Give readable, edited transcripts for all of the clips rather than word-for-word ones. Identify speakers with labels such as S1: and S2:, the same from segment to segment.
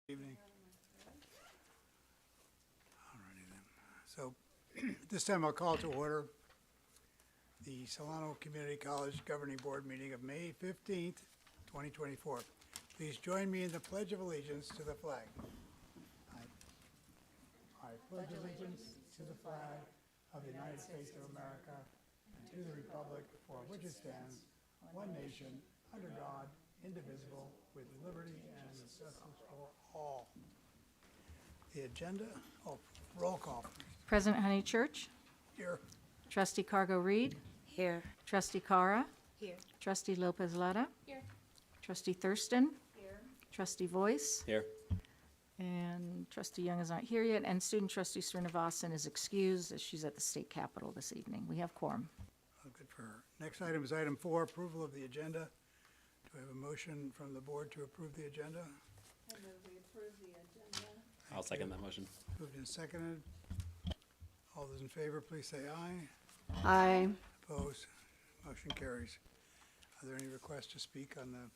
S1: Evening. Alrighty then. So, at this time I'll call to order the Solano Community College Governing Board meeting of May 15th, 2024. Please join me in the Pledge of Allegiance to the flag. I pledge allegiance to the flag of the United States of America and to the republic for which it stands, one nation, under God, indivisible, with liberty and justice for all. The agenda, roll call.
S2: President Honeychurch,
S1: Here.
S2: Trustee Cargo Reed,
S3: Here.
S2: Trustee Cara,
S3: Here.
S2: Trustee Lopez Letta,
S3: Here.
S2: Trustee Thurston,
S3: Here.
S2: Trustee Voice,
S4: Here.
S2: and Trustee Young is not here yet, and Student Trustee Srinivasan is excused as she's at the State Capitol this evening. We have quorum.
S1: Good for her. Next item is item 4, approval of the agenda. Do I have a motion from the board to approve the agenda?
S3: I move we approve the agenda.
S4: I'll second that motion.
S1: Moved and seconded. All those in favor, please say aye.
S3: Aye.
S1: Opposed? Motion carries. Are there any requests to speak on the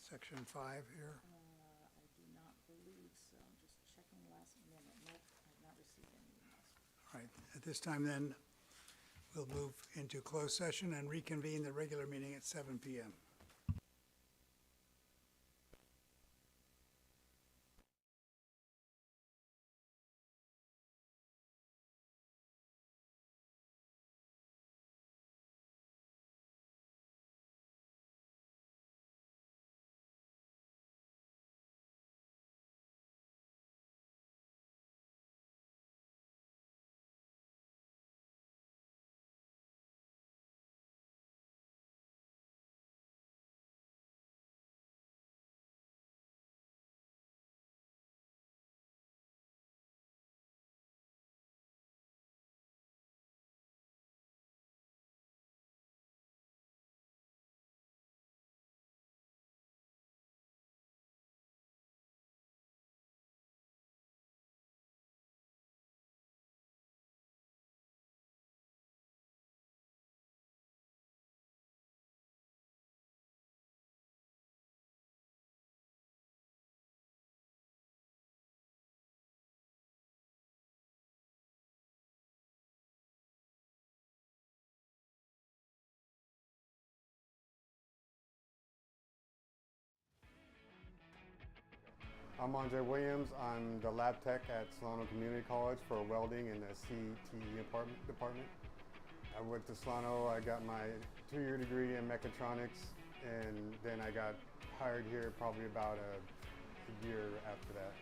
S1: section 5 here?
S2: I do not believe so. I'm just checking last minute. Nope, I've not received any emails.
S1: All right. At this time then, we'll move into closed session and reconvene the regular meeting at 7 p.m.
S5: I'm Andre Williams. I'm the lab tech at Solano Community College for welding in the CTE department. I went to Solano, I got my 2-year degree in mechatronics, and then I got hired here probably about a year after that.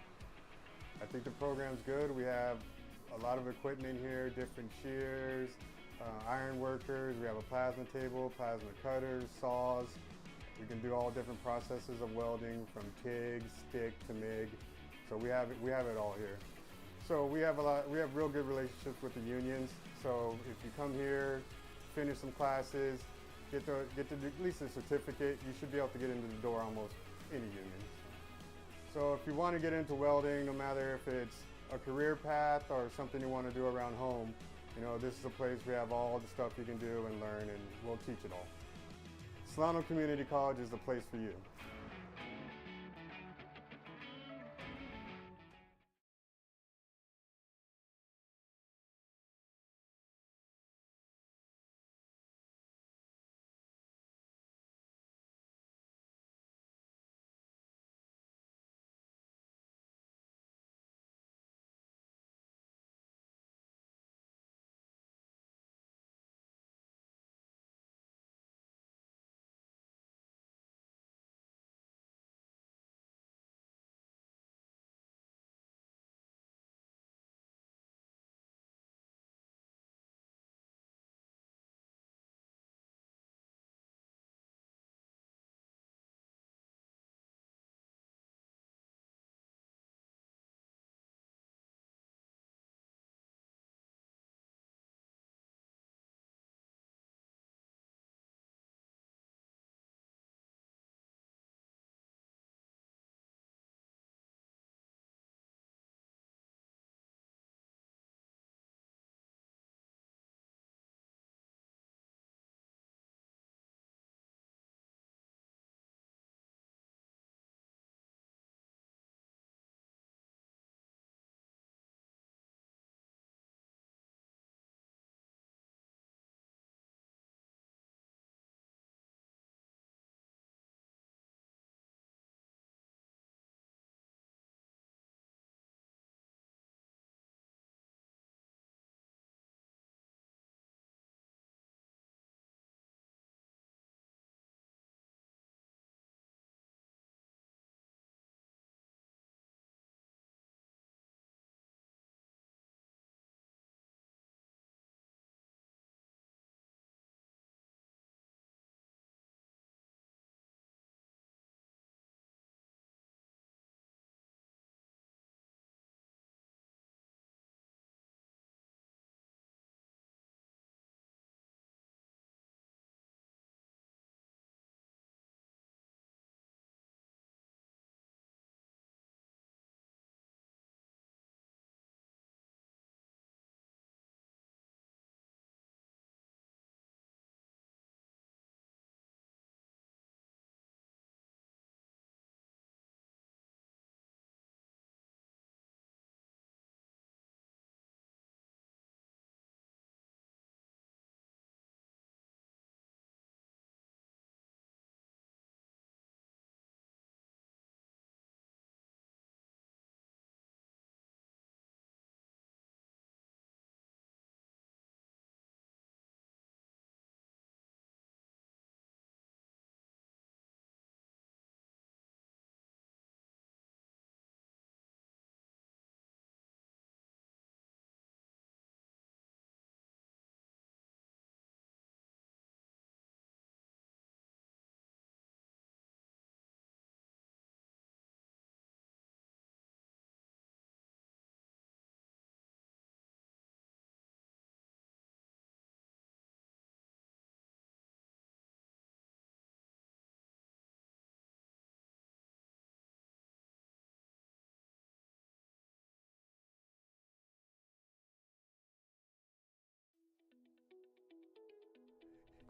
S5: I think the program's good. We have a lot of equipment here, different shears, iron workers, we have a plasma table, plasma cutters, saws. We can do all different processes of welding from TIG, stick to MIG. So we have it all here. So we have real good relationships with the unions. So if you come here, finish some classes, get at least a certificate, you should be able to get into the door almost any union. So if you want to get into welding, no matter if it's a career path or something you want to do around home, you know, this is a place we have all the stuff you can do and learn, and we'll teach it all. Solano Community College is the place for you.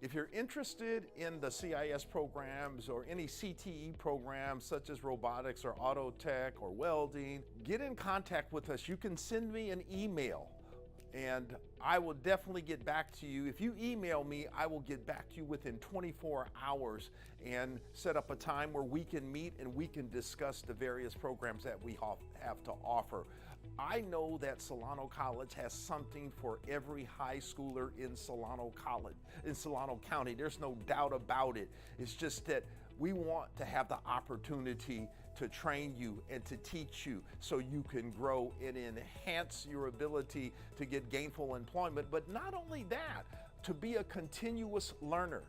S4: If you're interested in the CIS programs or any CTE programs such as robotics or auto tech or welding, get in contact with us. You can send me an email and I will definitely get back to you. If you email me, I will get back to you within 24 hours and set up a time where we can meet and we can discuss the various programs that we have to offer. I know that Solano College has something for every high schooler in Solano County. There's no doubt about it. It's just that we want to have the opportunity to train you and to teach you so you can grow and enhance your ability to get gainful employment, but not only that, to be a continuous learner.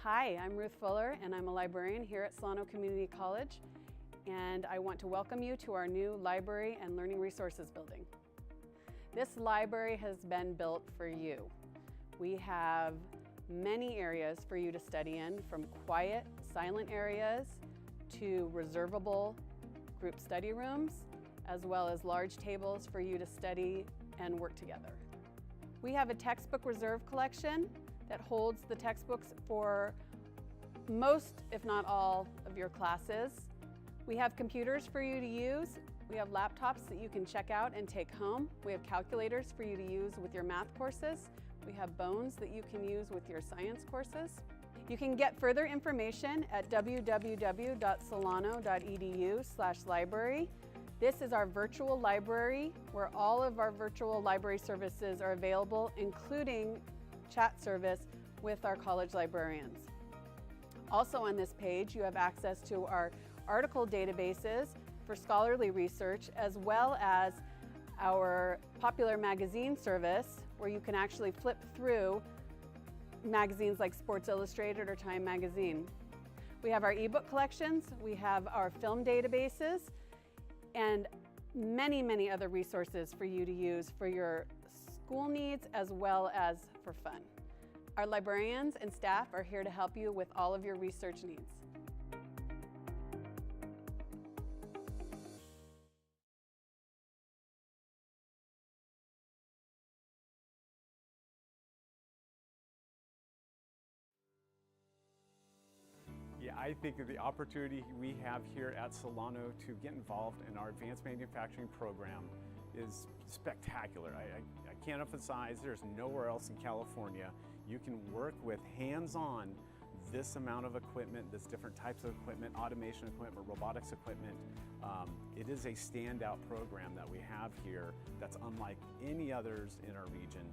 S3: Hi, I'm Ruth Fuller, and I'm a librarian here at Solano Community College, and I want to welcome you to our new Library and Learning Resources building. This library has been built for you. We have many areas for you to study in, from quiet, silent areas to reservable group study rooms, as well as large tables for you to study and work together. We have a textbook reserve collection that holds the textbooks for most, if not all, of your classes. We have computers for you to use. We have laptops that you can check out and take home. We have calculators for you to use with your math courses. We have bones that you can use with your science courses. You can get further information at www.solano.edu/library. This is our virtual library where all of our virtual library services are available, including chat service with our college librarians. Also on this page, you have access to our article databases for scholarly research, as well as our popular magazine service, where you can actually flip through magazines like Sports Illustrated or Time Magazine. We have our ebook collections, we have our film databases, and many, many other resources for you to use for your school needs as well as for fun. Our librarians and staff are here to help you with all of your research needs.
S6: Yeah, I think that the opportunity we have here at Solano to get involved in our advanced manufacturing program is spectacular. I can't emphasize there's nowhere else in California you can work with hands-on this amount of equipment, this different types of equipment, automation equipment, robotics equipment. It is a standout program that we have here that's unlike any others in our region,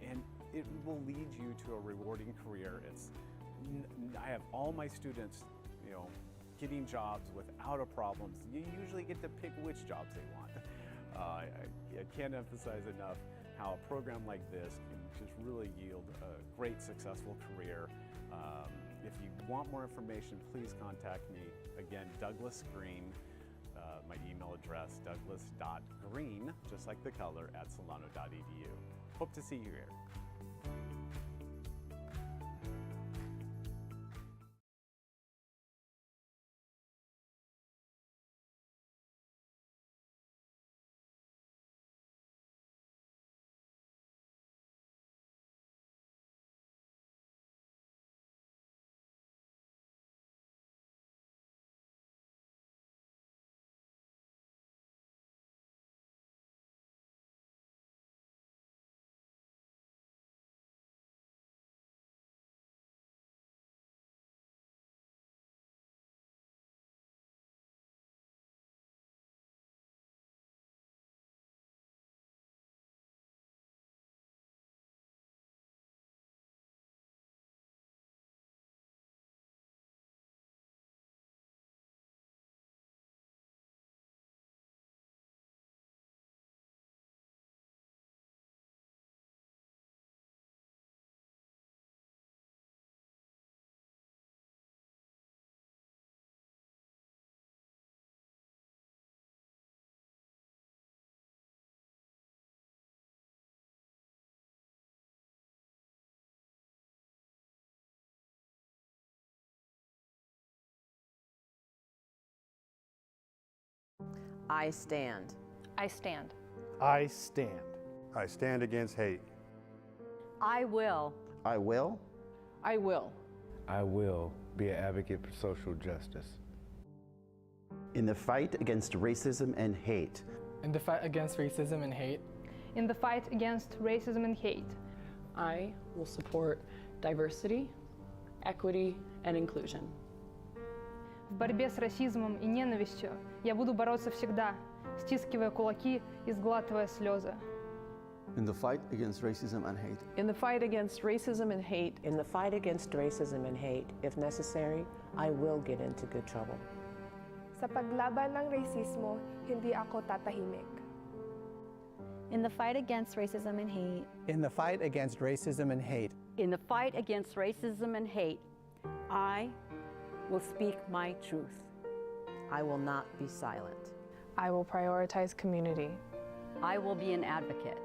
S6: and it will lead you to a rewarding career. I have all my students, getting jobs without a problem. You usually get to pick which jobs they want. I can't emphasize enough how a program like this can just really yield a great, successful career. If you want more information, please contact me. Again, Douglas Green, my email address, douglas.green, just like the color, @solano.edu. Hope to see you here.
S7: I stand.
S8: I stand.
S9: I stand.
S5: I stand against hate.
S7: I will.
S10: I will.
S3: I will.
S11: I will be an advocate for social justice.
S10: In the fight against racism and hate.
S12: In the fight against racism and hate.
S8: In the fight against racism and hate.
S13: I will support diversity, equity, and inclusion.
S8: В борьбе с расизмом и ненавистью я буду бороться всегда, стискивая кулаки и сглатывая слезы.
S14: In the fight against racism and hate.
S7: In the fight against racism and hate. In the fight against racism and hate, if necessary, I will get into good trouble.
S15: Sa paglaban ng rasismo, hindi ako tatahimik.
S16: In the fight against racism and hate.
S17: In the fight against racism and hate.
S18: In the fight against racism and hate, I will speak my truth.
S7: I will not be silent.
S15: I will prioritize community.
S18: I will be an advocate.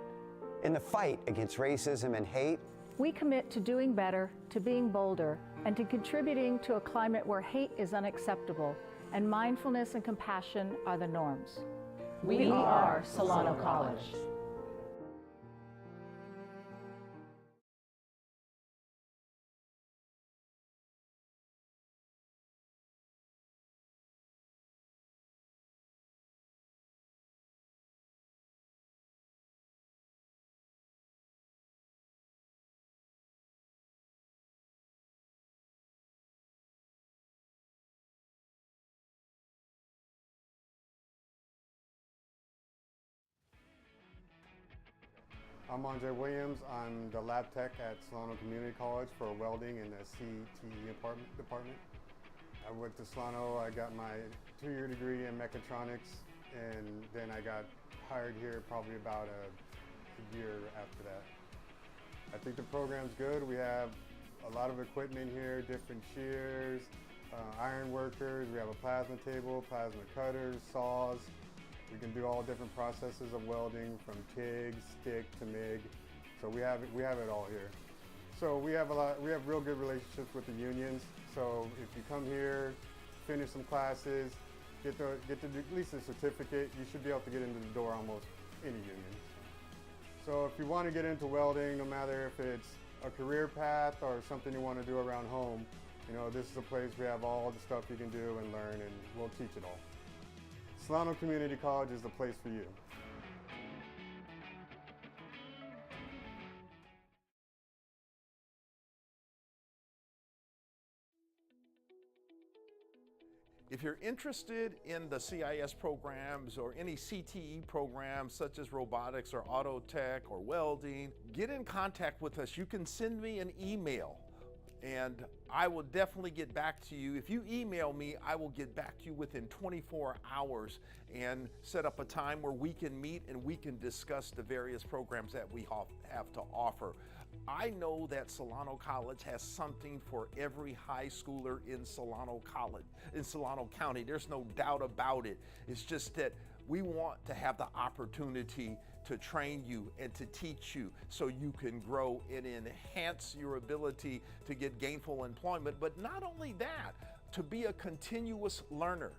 S19: In the fight against racism and hate,
S20: we commit to doing better, to being bolder, and to contributing to a climate where hate is unacceptable and mindfulness and compassion are the norms.
S2: We are Solano College.
S5: I'm Andre Williams. I'm the lab tech at Solano Community College for welding in the CTE department. I went to Solano, I got my 2-year degree in mechatronics, and then I got hired here probably about a year after that. I think the program's good. We have a lot of equipment here, different shears, iron workers, we have a plasma table, plasma cutters, saws. We can do all different processes of welding from TIG, stick to MIG. So we have it all here. So we have real good relationships with the unions. So if you come here, finish some classes, get at least a certificate, you should be able to get into the door almost any union. So if you want to get into welding, no matter if it's a career path or something you want to do around home, you know, this is a place we have all the stuff you can do and learn, and we'll teach it all. Solano Community College is the place for you.
S4: If you're interested in the CIS programs or any CTE programs such as robotics or auto tech or welding, get in contact with us. You can send me an email and I will definitely get back to you. If you email me, I will get back to you within 24 hours and set up a time where we can meet and we can discuss the various programs that we have to offer. I know that Solano College has something for every high schooler in Solano County. There's no doubt about it. It's just that we want to have the opportunity to train you and to teach you so you can grow and enhance your ability to get gainful employment, but not only that, to be a continuous learner.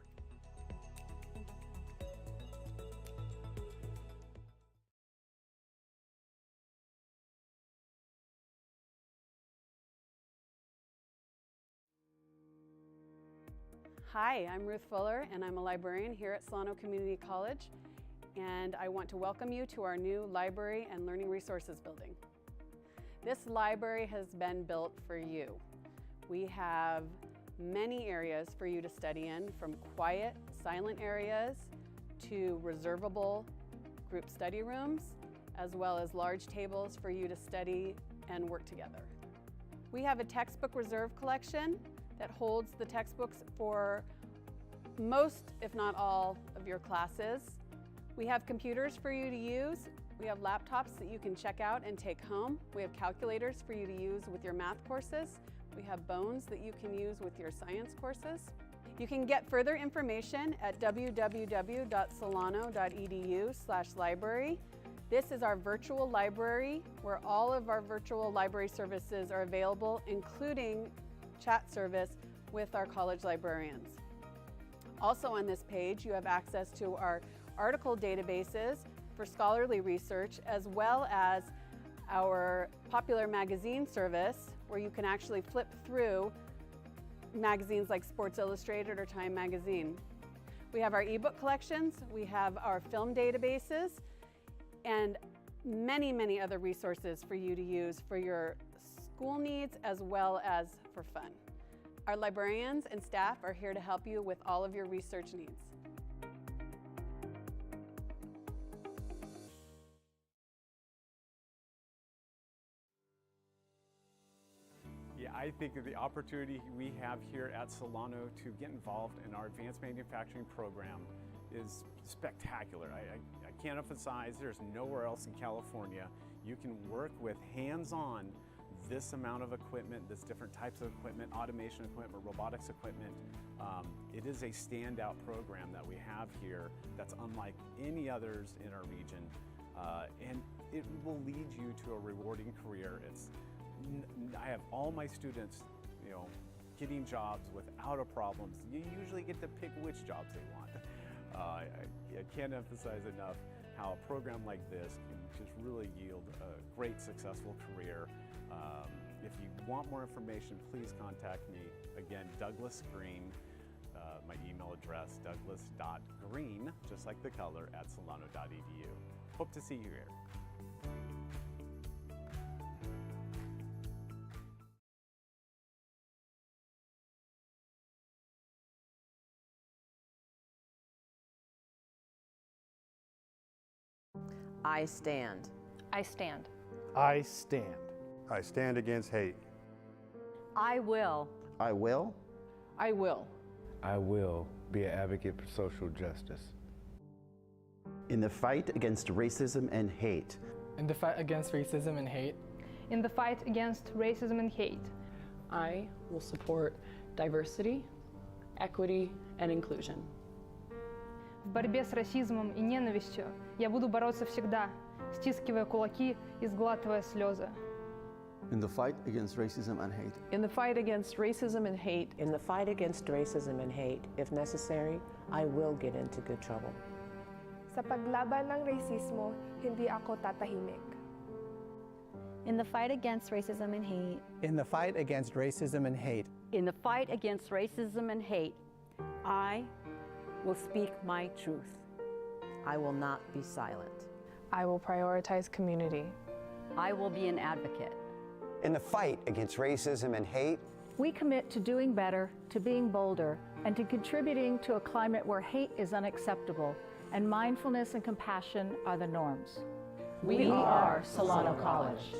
S3: Hi, I'm Ruth Fuller, and I'm a librarian here at Solano Community College, and I want to welcome you to our new Library and Learning Resources building. This library has been built for you. We have many areas for you to study in, from quiet, silent areas to reservable group study rooms, as well as large tables for you to study and work together. We have a textbook reserve collection that holds the textbooks for most, if not all, of your classes. We have computers for you to use. We have laptops that you can check out and take home. We have calculators for you to use with your math courses. We have bones that you can use with your science courses. You can get further information at www.solano.edu/library. This is our virtual library where all of our virtual library services are available, including chat service with our college librarians. Also on this page, you have access to our article databases for scholarly research, as well as our popular magazine service, where you can actually flip through magazines like Sports Illustrated or Time Magazine. We have our ebook collections, we have our film databases, and many, many other resources for you to use for your school needs as well as for fun. Our librarians and staff are here to help you with all of your research needs.
S6: Yeah, I think that the opportunity we have here at Solano to get involved in our advanced manufacturing program is spectacular. I can't emphasize there's nowhere else in California you can work with hands-on this amount of equipment, this different types of equipment, automation equipment, robotics equipment. It is a standout program that we have here that's unlike any others in our region, and it will lead you to a rewarding career. I have all my students, getting jobs without a problem. You usually get to pick which jobs they want. I can't emphasize enough how a program like this can just really yield a great, successful career. If you want more information, please contact me. Again, Douglas Green, my email address, douglas.green, just like the color, @solano.edu. Hope to see you here.
S7: I stand.
S8: I stand.
S11: I stand.
S5: I stand against hate.
S18: I will.
S10: I will.
S13: I will.
S11: I will be an advocate for social justice.
S10: In the fight against racism and hate.
S12: In the fight against racism and hate.
S8: In the fight against racism and hate.
S13: I will support diversity, equity, and inclusion.
S8: В борьбе с расизмом и ненавистью я буду бороться всегда, стискивая кулаки и сглатывая слезы.
S14: In the fight against racism and hate.
S7: In the fight against racism and hate. In the fight against racism and hate, if necessary, I will get into good trouble.
S15: Sa paglaban ng rasismo, hindi ako tatahimik.
S16: In the fight against racism and hate.
S17: In the fight against racism and hate.
S18: In the fight against racism and hate, I will speak my truth.
S7: I will not be silent.
S15: I will prioritize community.
S18: I will be an advocate.
S19: In the fight against racism and hate,
S20: We commit to doing better, to being bolder, and to contributing to a climate where hate is unacceptable and mindfulness and compassion are the norms.
S7: We are Solano College.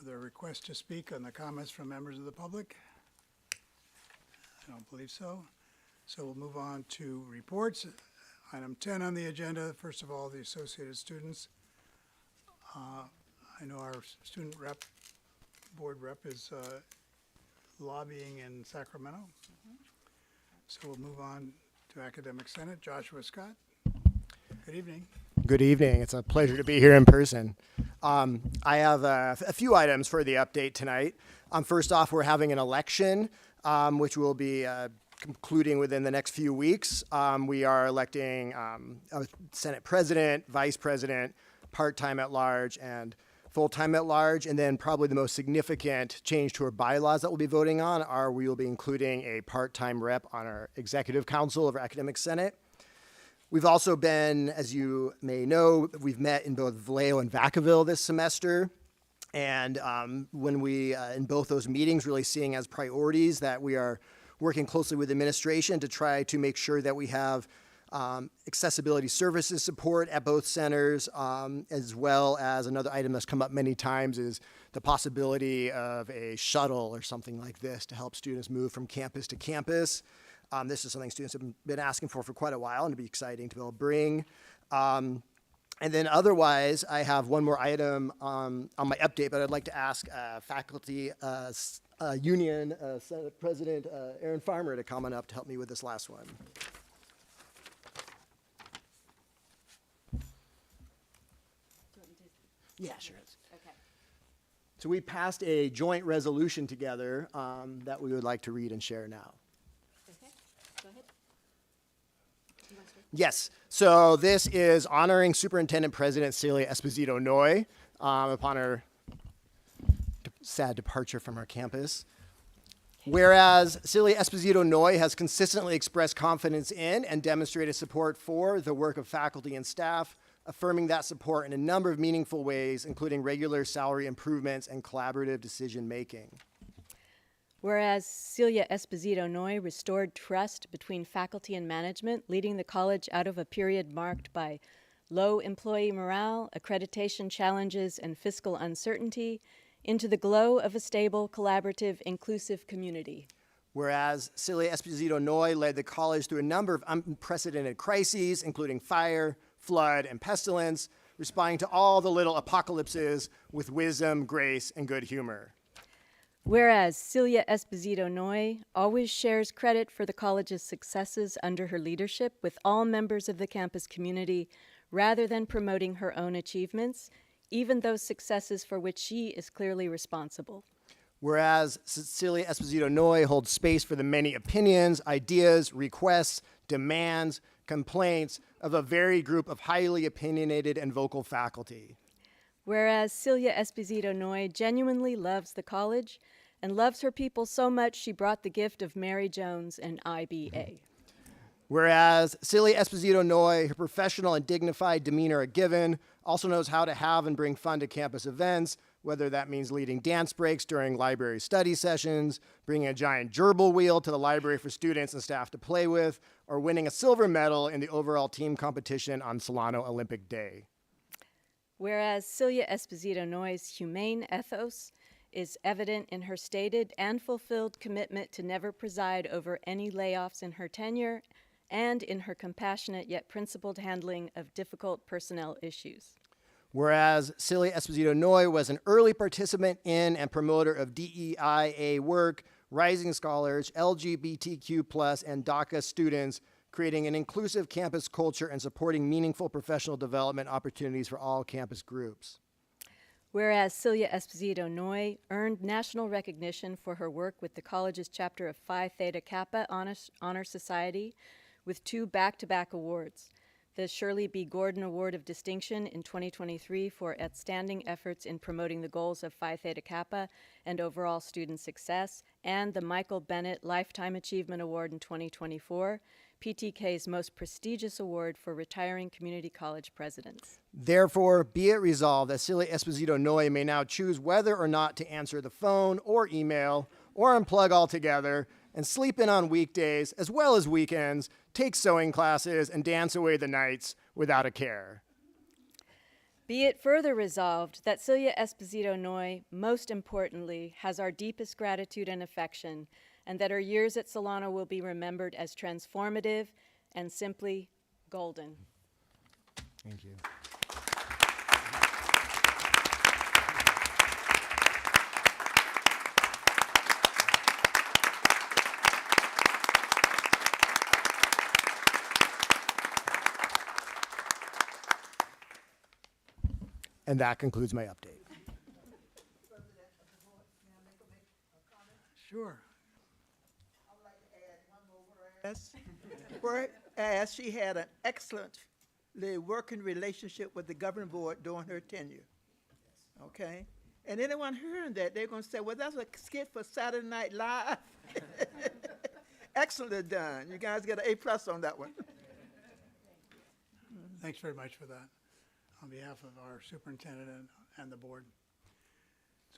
S1: other requests to speak on the comments from members of the public? I don't believe so. So we'll move on to reports. Item 10 on the agenda, first of all, the associated students. I know our student rep, board rep is lobbying in Sacramento. So we'll move on to Academic Senate. Joshua Scott. Good evening.
S9: Good evening. It's a pleasure to be here in person. I have a few items for the update tonight. First off, we're having an election, which will be concluding within the next few weeks. We are electing a Senate president, vice president, part-time at large, and full-time at large. And then probably the most significant change to our bylaws that we'll be voting on are we will be including a part-time rep on our executive council of our Academic Senate. We've also been, as you may know, we've met in both Vallejo and Vacaville this semester. And when we, in both those meetings, really seeing as priorities that we are working closely with administration to try to make sure that we have accessibility services support at both centers, as well as another item that's come up many times is the possibility of a shuttle or something like this to help students move from campus to campus. This is something students have been asking for quite a while, and it'd be exciting to be able to bring. And then otherwise, I have one more item on my update, but I'd like to ask faculty union Senate President Aaron Farmer to come on up to help me with this last one. Yeah, sure.
S3: Okay.
S9: So we passed a joint resolution together that we would like to read and share now.
S3: Okay, go ahead.
S9: Yes, so this is honoring Superintendent President Celia Esposito Noy upon her sad departure from our campus. Whereas Celia Esposito Noy has consistently expressed confidence in and demonstrated support for the work of faculty and staff, affirming that support in a number of meaningful ways, including regular salary improvements and collaborative decision-making.
S18: Whereas Celia Esposito Noy restored trust between faculty and management, leading the college out of a period marked by low employee morale, accreditation challenges, and fiscal uncertainty, into the glow of a stable, collaborative, inclusive community.
S9: Whereas Celia Esposito Noy led the college through a number of unprecedented crises, including fire, flood, and pestilence, responding to all the little apocalypses with wisdom, grace, and good humor.
S18: Whereas Celia Esposito Noy always shares credit for the college's successes under her leadership with all members of the campus community, rather than promoting her own achievements, even those successes for which she is clearly responsible.
S9: Whereas Celia Esposito Noy holds space for the many opinions, ideas, requests, demands, complaints of a varied group of highly opinionated and vocal faculty.
S18: Whereas Celia Esposito Noy genuinely loves the college and loves her people so much she brought the gift of Mary Jones and IBA.
S9: Whereas Celia Esposito Noy, her professional and dignified demeanor a given, also knows how to have and bring fun to campus events, whether that means leading dance breaks during library study sessions, bringing a giant gerbil wheel to the library for students and staff to play with, or winning a silver medal in the overall team competition on Solano Olympic Day.
S18: Whereas Celia Esposito Noy's humane ethos is evident in her stated and fulfilled commitment to never preside over any layoffs in her tenure, and in her compassionate yet principled handling of difficult personnel issues.
S9: Whereas Celia Esposito Noy was an early participant in and promoter of DEIA work, Rising Scholars, LGBTQ+, and DACA students, creating an inclusive campus culture and supporting meaningful professional development opportunities for all campus groups.
S18: Whereas Celia Esposito Noy earned national recognition for her work with the college's chapter of Phi Theta Kappa Honor Society with 2 back-to-back awards. The Shirley B. Gordon Award of Distinction in 2023 for outstanding efforts in promoting the goals of Phi Theta Kappa and overall student success, and the Michael Bennett Lifetime Achievement Award in 2024, PTK's most prestigious award for retiring community college presidents.
S9: Therefore, be it resolved that Celia Esposito Noy may now choose whether or not to answer the phone or email or unplug altogether and sleep in on weekdays as well as weekends, take sewing classes, and dance away the nights without a care.
S18: Be it further resolved that Celia Esposito Noy, most importantly, has our deepest gratitude and affection, and that her years at Solano will be remembered as transformative and simply golden.
S9: Thank you. And that concludes my update.
S1: Sure.
S21: Whereas she had an excellently working relationship with the governing board during her tenure. Okay? And anyone hearing that, they're going to say, well, that's a skit for Saturday Night Live. Excellently done. You guys get an A+ on that one.
S1: Thanks very much for that on behalf of our superintendent and the board.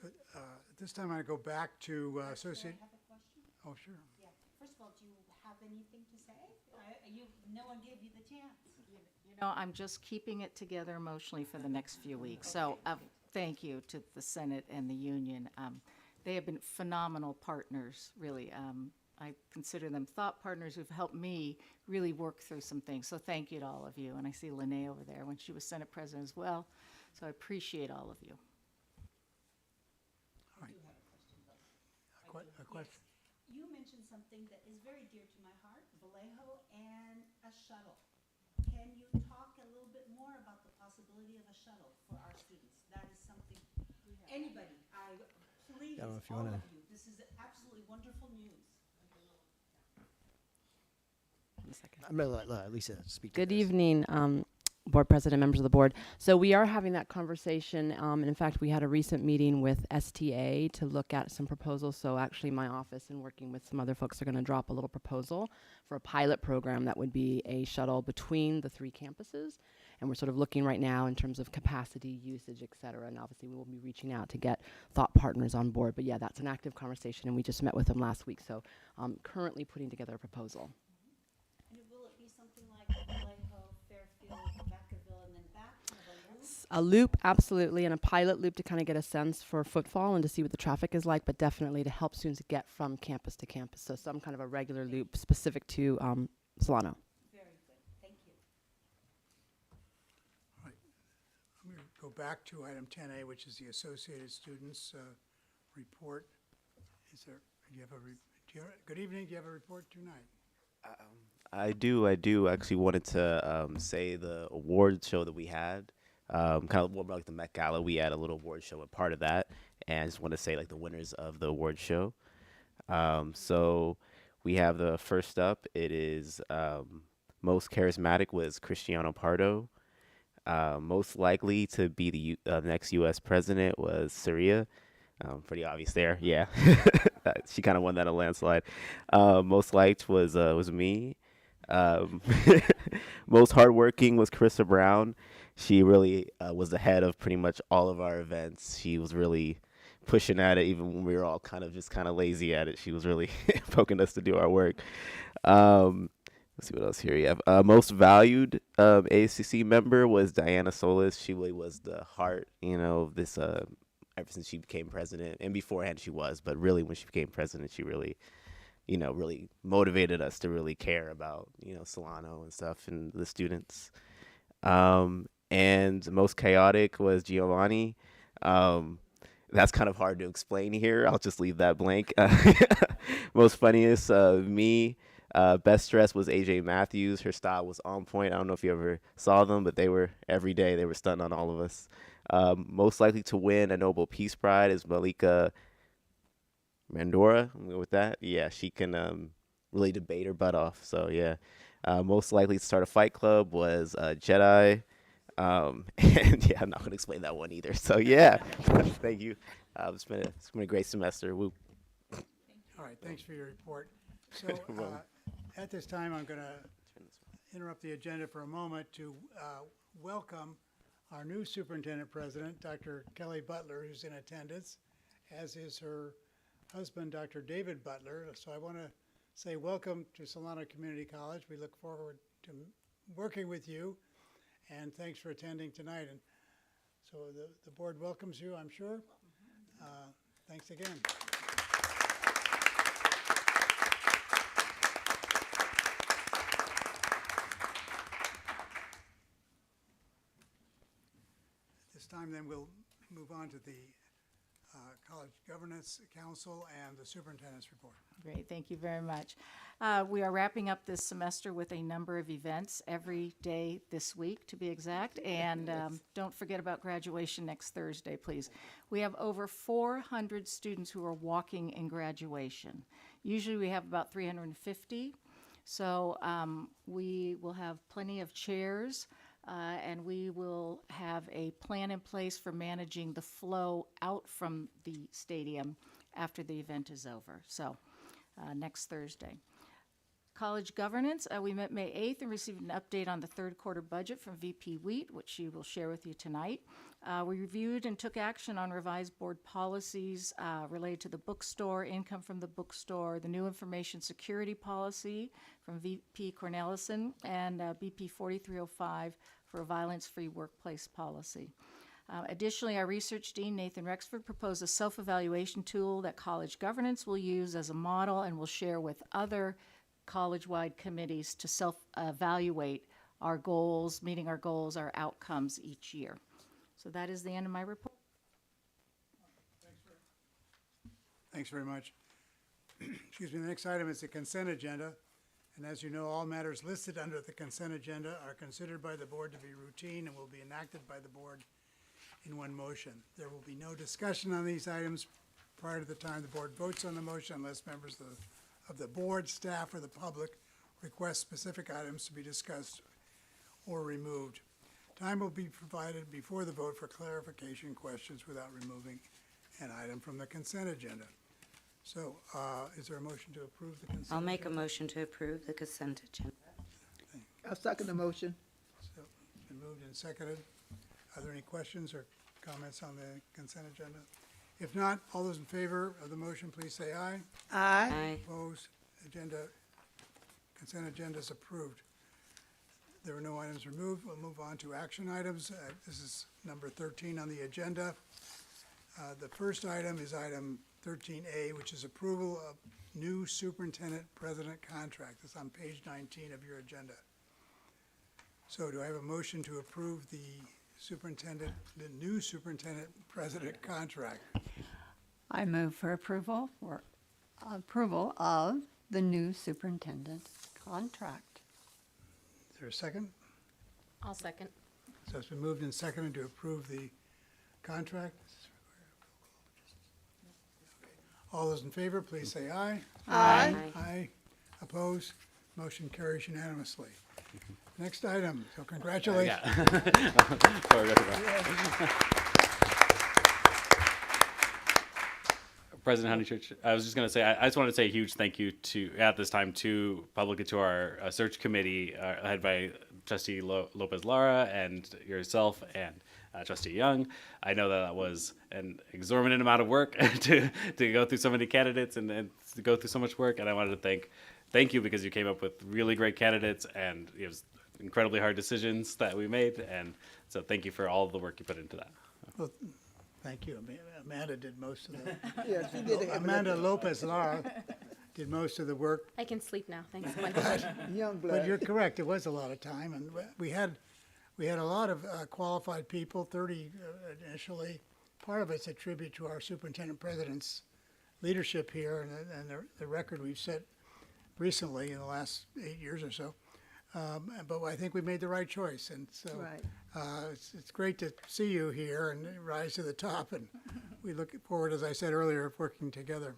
S1: So at this time, I go back to Associate.
S22: I have a question.
S1: Oh, sure.
S22: Yeah. First of all, do you have anything to say? No one gave you the chance.
S2: You know, I'm just keeping it together emotionally for the next few weeks. So thank you to the Senate and the union. They have been phenomenal partners, really. I consider them thought partners who've helped me really work through some things. So thank you to all of you. And I see Lene over there when she was Senate President as well. So I appreciate all of you.
S1: All right.
S22: I do have a question, though.
S1: A question?
S22: Yes. You mentioned something that is very dear to my heart, Vallejo and a shuttle. Can you talk a little bit more about the possibility of a shuttle for our students? That is something, anybody, please, all of you, this is absolutely wonderful news.
S9: I'm going to let Lisa speak to
S23: Good
S9: this.
S23: evening, Board President, members of the board. So we are having that conversation, and in fact, we had a recent meeting with STA to look at some proposals. So actually, my office and working with some other folks are going to drop a little proposal for a pilot program that would be a shuttle between the 3 campuses. And we're sort of looking right now in terms of capacity, usage, et cetera. And obviously, we will be reaching out to get thought partners on board. But yeah, that's an active conversation, and we just met with them last week. So currently putting together a proposal.
S22: And will it be something like Vallejo, Fairfield, Vacaville, and then back, kind of a loop?
S23: A loop, absolutely, and a pilot loop to kind of get a sense for footfall and to see what the traffic is like, but definitely to help students get from campus to campus. So some kind of a regular loop specific to Solano.
S22: Very good. Thank you.
S1: All right. I'm going to go back to item 10A, which is the Associated Students report. Is there? Good evening. Do you have a report tonight?
S24: I do actually wanted to say the award show that we had, kind of more like the Met Gala. We had a little award show, and part of that, and I just want to say like the winners of the award show. So we have the first up. It is most charismatic was Cristiano Pardo. Most likely to be the next U.S. president was Syria. Pretty obvious there, yeah. She kind of won that a landslide. Most liked was me. Most hardworking was Carissa Brown. She really was the head of pretty much all of our events. She was really pushing at it, even when we were all kind of lazy at it. She was really poking us to do our work. Let's see what else here we have. Most valued ACC member was Diana Solis. She really was the heart, of this. Ever since she became president, and beforehand she was, but really when she became president, she really, really motivated us to really care about, Solano and stuff and the students. And most chaotic was Giovanni. That's kind of hard to explain here. I'll just leave that blank. Most funniest, me. Best dressed was AJ Matthews. Her style was on point. I don't know if you ever saw them, but they were every day. They were stunting on all of us. Most likely to win a Nobel Peace Prize is Malika Mandora. I'm going with that. Yeah, she can really debate her butt off. So, yeah. Most likely to start a fight club was Jedi. And, yeah, I'm not going to explain that one either. So, yeah. Thank you. It's been a great semester. Woo.
S1: All right. Thanks for your report. So, at this time, I'm going to interrupt the agenda for a moment to welcome our new superintendent president, Dr. Kelly Butler, who's in attendance, as is her husband, Dr. David Butler. So I want to say welcome to Solano Community College. We look forward to working with you, and thanks for attending tonight. And So the board welcomes you, I'm sure. Thanks again. This time then we'll move on to the College Governance Council and the Superintendent's report.
S2: Great, thank you very much. We are wrapping up this semester with a number of events every day this week, to be exact. And don't forget about graduation next Thursday, please. We have over 400 students who are walking in graduation. Usually we have about 350. So we will have plenty of chairs. And we will have a plan in place for managing the flow out from the stadium after the event is over. So next Thursday. College governance, we met May 8th and received an update on the third quarter budget from VP Wheat, which she will share with you tonight. We reviewed and took action on revised board policies related to the bookstore, income from the bookstore, the new information security policy from VP Cornelison, and BP 4305 for a violence-free workplace policy. Additionally, our research dean, Nathan Rexford, proposed a self-evaluation tool that college governance will use as a model and will share with other college-wide committees to self-evaluate our goals, meeting our goals, our outcomes each year. So that is the end of my report.
S1: Thanks very much. Excuse me, the next item is the consent agenda. And as you know, all matters listed under the consent agenda are considered by the board to be routine and will be enacted by the board in one motion. There will be no discussion on these items prior to the time the board votes on the motion unless members of the board, staff, or the public request specific items to be discussed or removed. Time will be provided before the vote for clarification questions without removing an item from the consent agenda. So is there a motion to approve the consent
S4: I'll make a
S1: agenda?
S4: motion to approve the consent agenda.
S21: I'll second the motion.
S1: So it's been moved and seconded. Are there any questions or comments on the consent agenda? If not, all those in favor of the motion, please say aye.
S21: Aye.
S4: Aye.
S1: Opposed? Consent agenda is approved. There are no items removed. We'll move on to action items. This is number 13 on the agenda. The first item is item 13A, which is approval of new superintendent president contract. It's on page 19 of your agenda. So do I have a motion to approve the new superintendent president contract?
S5: I move for approval of the new superintendent contract.
S1: Is there a second?
S23: I'll second.
S1: So it's been moved and seconded to approve the contract. All those in favor, please say aye.
S21: Aye.
S1: Aye. Opposed? Motion carries unanimously. Next item, so congratulations.
S6: President Honeychurch, I was just going to say, I just want to say a huge thank you at this time publicly to our search committee led by Trustee Lopez Lara and yourself and Trustee Young. I know that was an exorbitant amount of work to go through so many candidates and to go through so much work. And I wanted to thank you because you came up with really great candidates and it was incredibly hard decisions that we made. And so thank you for all of the work you put into that.
S1: Well, thank you. Amanda did most of the.
S21: Yeah, she did it.
S1: Amanda Lopez Lara did most of the work.
S23: I can sleep now, thanks.
S21: Young blood.
S1: But you're correct. It was a lot of time, and we had a lot of qualified people. 30 initially. Part of it's a tribute to our superintendent president's leadership here and the record we've set recently in the last 8 years or so. But I think we made the right choice, and so it's great to see you here and rise to the top. And we look forward, as I said earlier, of working together.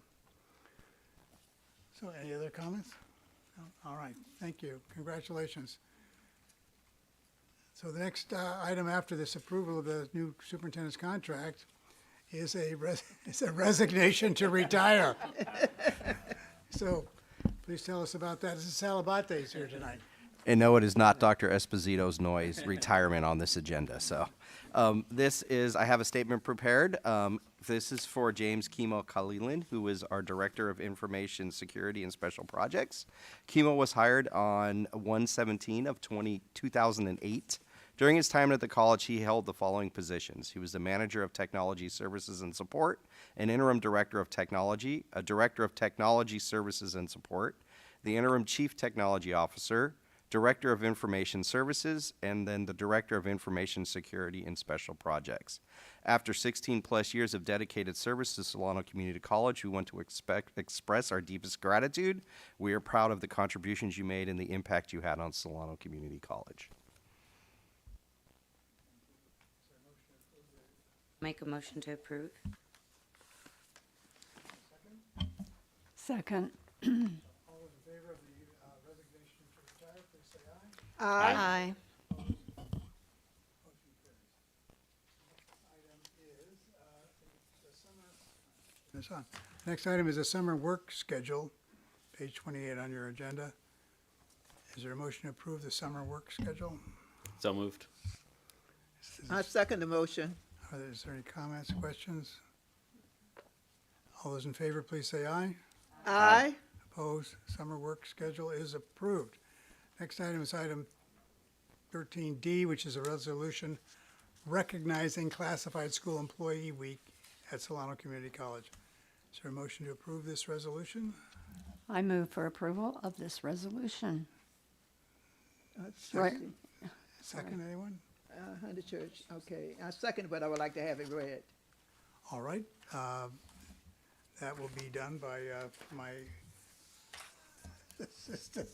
S1: So, any other comments? No? All right, thank you. Congratulations. So the next item after this approval of the new superintendent's contract is a resignation to retire. So please tell us about that. This is Salabate's here tonight.
S11: And no, it is not Dr. Esposito's noise retirement on this agenda. So I have a statement prepared. This is for James Kimo Kalilin, who is our Director of Information Security and Special Projects. Kimo was hired on 1/17 of 2008 During his time at the college, he held the following positions. He was the manager of technology services and support, an interim director of technology, a director of technology services and support, the interim chief technology officer, director of information services, and then the director of information security and special projects. After 16 plus years of dedicated service to Solano Community College, we want to express our deepest gratitude. We are proud of the contributions you made and the impact you had on Solano Community College.
S4: Make a motion to approve.
S5: Second.
S1: All those in favor of the resignation to retire, please say aye.
S5: Aye.
S1: Motion carries. Next item is a summer work schedule, page 28 on your agenda. Is there a motion to approve the summer work schedule?
S6: So moved.
S21: I second the motion.
S1: Is there any comments, questions? All those in favor, please say aye.
S21: Aye.
S1: Opposed? Summer work schedule is approved. Next item is item 13D, which is a resolution recognizing Classified School Employee Week at Solano Community College. Is there a motion to approve this resolution?
S5: I move for approval of this resolution.
S1: Second. Second, anyone?
S21: Hunter Church, okay. I second, but I would like to have it read.
S1: All right. That will be done by my assistant.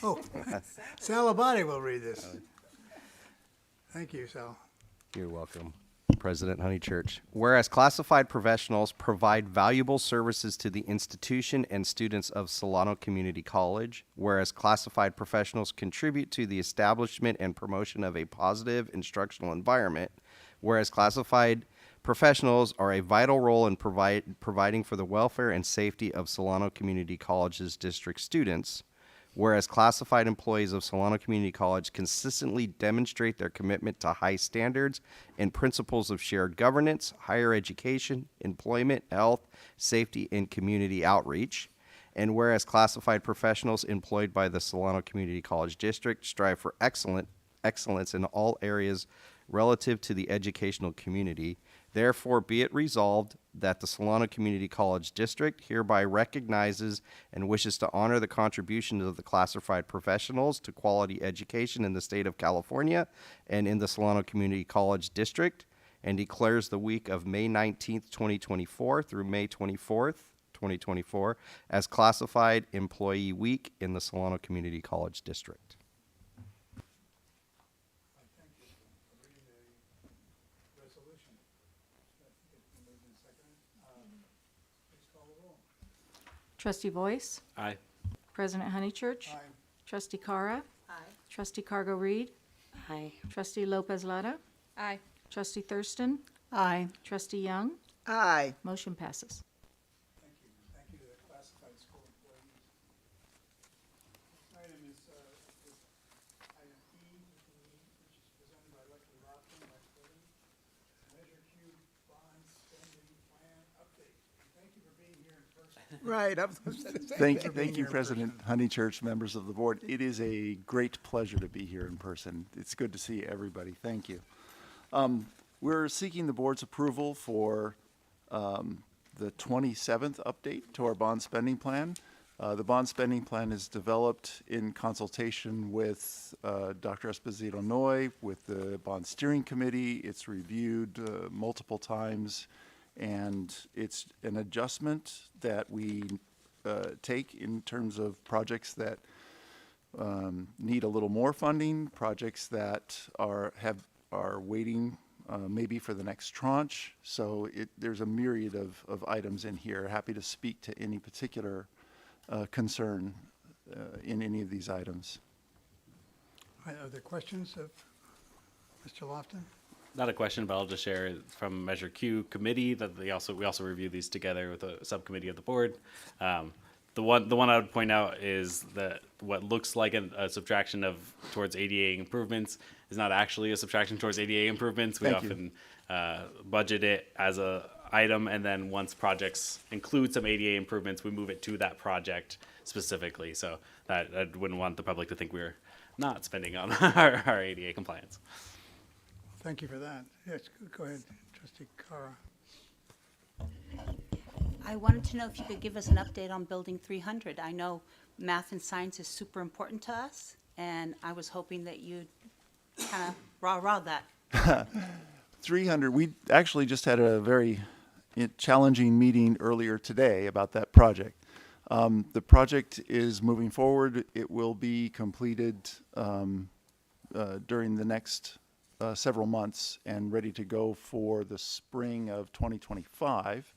S1: Oh, Sal Abadi will read this. Thank you, Sal.
S11: You're welcome, President Honeychurch. Whereas classified professionals provide valuable services to the institution and students of Solano Community College, whereas classified professionals contribute to the establishment and promotion of a positive instructional environment, whereas classified professionals are a vital role in providing for the welfare and safety of Solano Community College's district students, whereas classified employees of Solano Community College consistently demonstrate their commitment to high standards and principles of shared governance, higher education, employment, health, safety, and community outreach, and whereas classified professionals employed by the Solano Community College District strive for excellence in all areas relative to the educational community. Therefore, be it resolved that the Solano Community College District hereby recognizes and wishes to honor the contributions of the classified professionals to quality education in the state of California and in the Solano Community College District, and declares the week of May 19th, 2024 through May 24th, 2024 as Classified Employee Week in the Solano Community College District.
S2: Trustee Voice?
S6: Aye.
S2: President Honeychurch?
S1: Aye.
S2: Trustee Cara?
S22: Aye.
S2: Trustee Cargo Reed?
S4: Aye.
S2: Trustee Lopez Lara?
S18: Aye.
S2: Trustee Thurston?
S5: Aye.
S2: Trustee Young?
S21: Aye.
S2: Motion passes.
S1: Thank you. Thank you to the classified school employees. Next item is item E, which is presented by Lucky Lofton, Vice President. Measure Q bond spending plan update. Thank you for being here in person.
S21: Right. I was gonna say the same thing.
S8: Thank you, President Honeychurch, members of the board. It is a great pleasure to be here in person. It's good to see everybody. Thank you. We're seeking the board's approval for the 27th update to our bond spending plan. The bond spending plan is developed in consultation with Dr. Esposito Noy, with the bond steering committee. It's reviewed multiple times, and it's an adjustment that we take in terms of projects that need a little more funding, projects that are waiting maybe for the next tranche. So there's a myriad of items in here. Happy to speak to any particular concern in any of these items.
S1: Are there questions of Mr. Lofton?
S6: Not a question, but I'll just share from Measure Q committee that we also review these together with a subcommittee of the board. The one I would point out is that what looks like a subtraction towards ADA improvements is not actually a subtraction towards ADA improvements. We often budget it as a item, and then once projects include some ADA improvements, we move it to that project specifically. So that I wouldn't want the public to think we're not spending on our ADA compliance.
S1: Thank you for that. Yes, go ahead, Trustee Cara.
S22: I wanted to know if you could give us an update on Building 300. I know math and science is super important to us, and I was hoping that you'd kind of rah-rah that.
S8: 300, we actually just had a very challenging meeting earlier today about that project. The project is moving forward. It will be completed during the next several months and ready to go for the spring of 2025.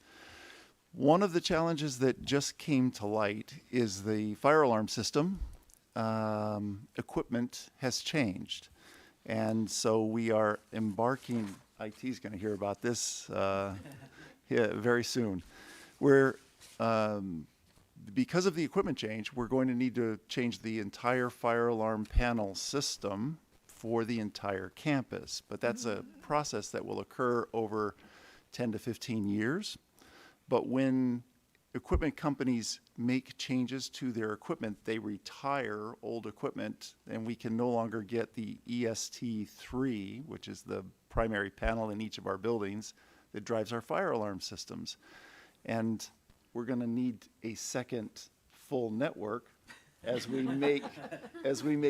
S8: One of the challenges that just came to light is the fire alarm system equipment has changed. And so we are embarking, IT is going to hear about this very soon. Because of the equipment change, we're going to need to change the entire fire alarm panel system for the entire campus. But that's a process that will occur over 10 to 15 years. But when equipment companies make changes to their equipment, they retire old equipment, and we can no longer get the EST3, which is the primary panel in each of our buildings that drives our fire alarm systems. And we're going to need a second full network as we make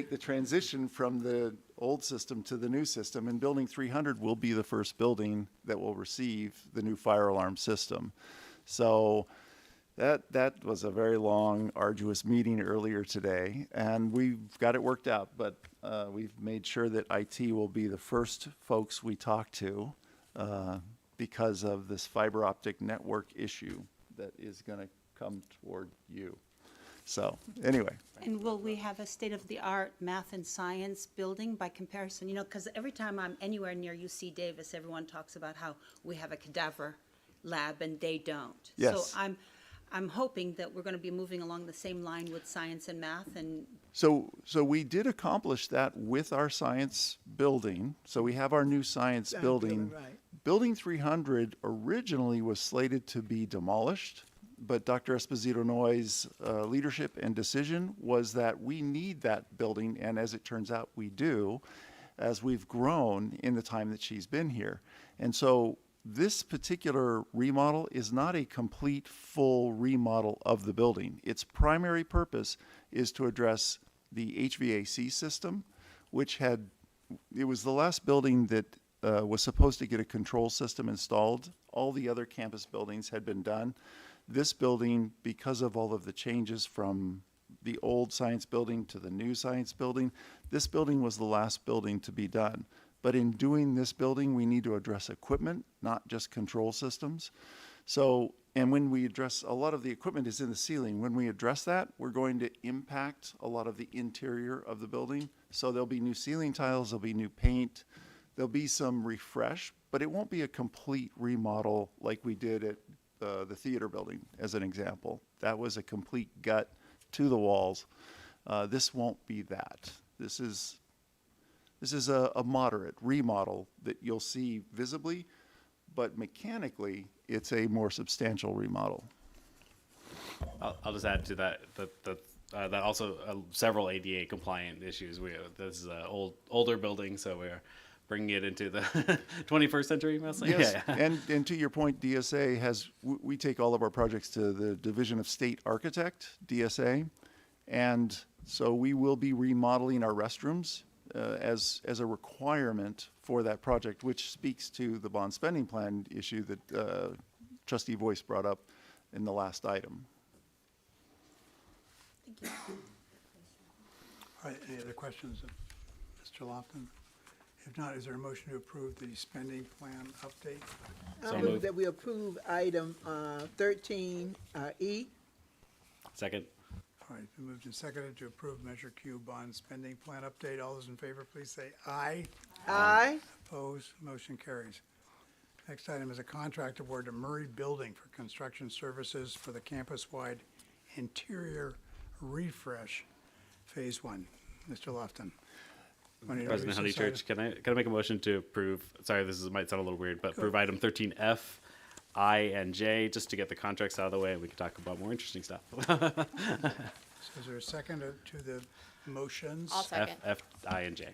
S8: the transition from the old system to the new system. And Building 300 will be the first building that will receive the new fire alarm system. So that was a very long, arduous meeting earlier today, and we've got it worked out. But we've made sure that IT will be the first folks we talk to because of this fiber optic network issue that is going to come toward you. So anyway.
S22: And will we have a state-of-the-art math and science building by comparison? You know, because every time I'm anywhere near UC Davis, everyone talks about how we have a cadaver lab and they don't.
S8: Yes.
S22: So I'm hoping that we're going to be moving along the same line with science and math. And
S8: So we did accomplish that with our science building. So we have our new science building.
S21: Right.
S8: Building 300 originally was slated to be demolished, but Dr. Esposito Noy's leadership and decision was that we need that building, and as it turns out, we do, as we've grown in the time that she's been here. And so this particular remodel is not a complete, full remodel of the building. Its primary purpose is to address the HVAC system, which it was the last building that was supposed to get a control system installed. All the other campus buildings had been done. This building, because of all of the changes from the old science building to the new science building, this building was the last building to be done. But in doing this building, we need to address equipment, not just control systems. So, and when we address, a lot of the equipment is in the ceiling. When we address that, we're going to impact a lot of the interior of the building. So there'll be new ceiling tiles, there'll be new paint, there'll be some refresh, but it won't be a complete remodel like we did at the theater building, as an example. That was a complete gut to the walls. This won't be that. This is a moderate remodel that you'll see visibly, but mechanically, it's a more substantial remodel.
S6: I'll just add to that that also several ADA compliant issues. This is an older building, so we're bringing it into the 21st century mostly.
S8: Yes,
S6: Yeah.
S8: and to your point, DSA we take all of our projects to the Division of State Architect, DSA, and so we will be remodeling our restrooms as a requirement for that project, which speaks to the bond spending plan issue that Trustee Voice brought up in the last item.
S22: thank you.
S1: All right, any other questions of Mr. Lofton? If not, is there a motion to approve the spending plan update?
S21: I move that we approve item 13E.
S6: Second.
S1: All right, it's been moved and seconded to approve Measure Q bond spending plan update. All those in favor, please say aye.
S21: Aye.
S1: Opposed, motion carries. Next item is a contract award to Murray Building for construction services for the campus-wide interior refresh, Phase 1. Mr. Lofton.
S6: President Honey Church, can I make a motion to approve? Sorry, might sound a little weird, but approve item 13F, I, and J, just to get the contracts out of the way, and we can talk about more interesting stuff.
S1: So is there a second to the motions.
S18: I'll second.
S6: F, I, and J.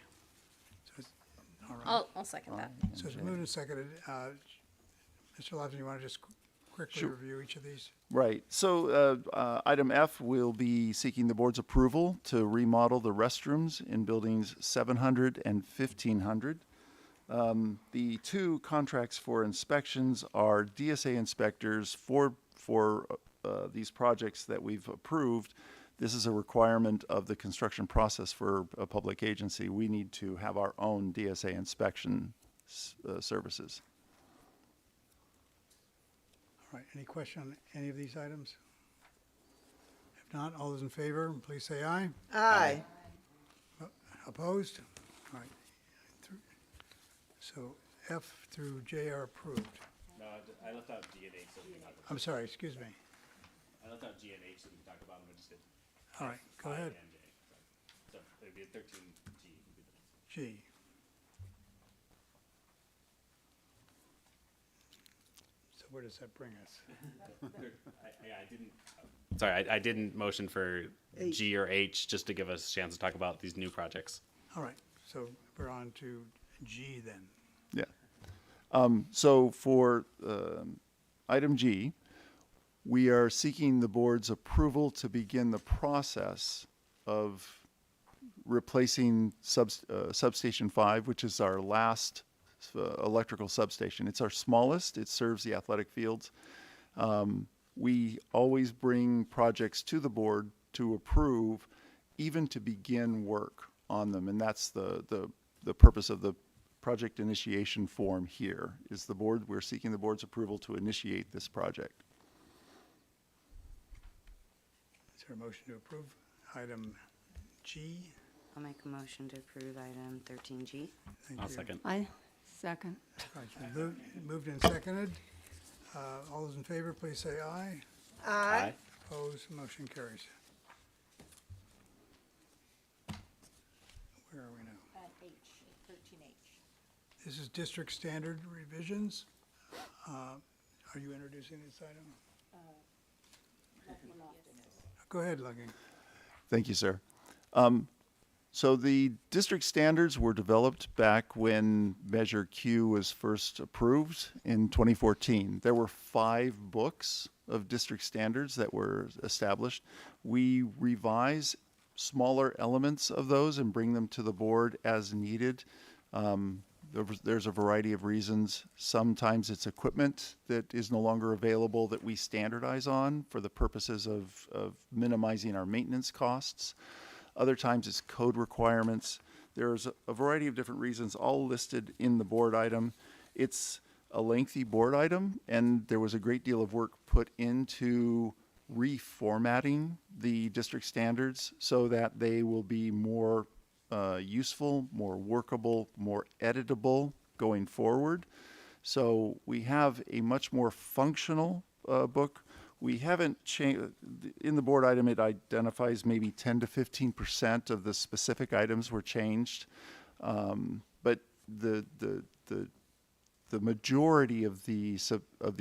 S1: All right.
S18: I'll second that.
S1: So it's moved and seconded. Mr. Lofton, you want to just quickly
S8: Sure.
S1: review each of these?
S8: Right. So item F will be seeking the board's approval to remodel the restrooms in buildings 700 and 1500. The two contracts for inspections are DSA inspectors for these projects that we've approved. This is a requirement of the construction process for a public agency. We need to have our own DSA inspection services.
S1: All right, any question on any of these items? If not, all those in favor, please say aye.
S21: Aye.
S1: Opposed? All right. So F through J are approved.
S6: No, I left out G and H, so we can talk about
S1: I'm sorry, excuse me.
S6: I left out G and H, so we can talk about them. I just did.
S1: All right, go
S6: I
S1: ahead.
S6: and J. So it'd be a 13G.
S1: G. So where does that bring us?
S6: I didn't. Sorry, I didn't motion for
S21: H.
S6: G or H just to give us a chance to talk about these new projects.
S1: All right, so we're on to G then.
S8: Yeah. So for item G, we are seeking the board's approval to begin the process of replacing substation 5, which is our last electrical substation. It's our smallest. It serves the athletic fields. We always bring projects to the board to approve, even to begin work on them, and that's the purpose of the project initiation form here. Is the board, we're seeking the board's approval to initiate this project.
S1: Is there a motion to approve item G?
S4: I'll make a motion to approve item 13G.
S1: Thank
S6: I'll
S1: you.
S6: second.
S5: I second.
S1: All right, it's been moved and seconded. All those in favor, please say aye.
S21: Aye.
S1: Opposed, motion carries. Where are we now?
S22: H, 13H.
S1: This is district standard revisions. Are you introducing this item? Go ahead, Lugging.
S8: Thank you, sir. So the district standards were developed back when Measure Q was first approved in 2014. There were 5 books of district standards that were established. We revise smaller elements of those and bring them to the board as needed. There's a variety of reasons. Sometimes it's equipment that is no longer available that we standardize on for the purposes of minimizing our maintenance costs. Other times it's code requirements. There's a variety of different reasons, all listed in the board item. It's a lengthy board item, and there was a great deal of work put into reformatting the district standards so that they will be more useful, more workable, more editable going forward. So we have a much more functional book. We haven't changed, in the board item it identifies maybe 10 to 15% of the specific items were changed. But the majority of these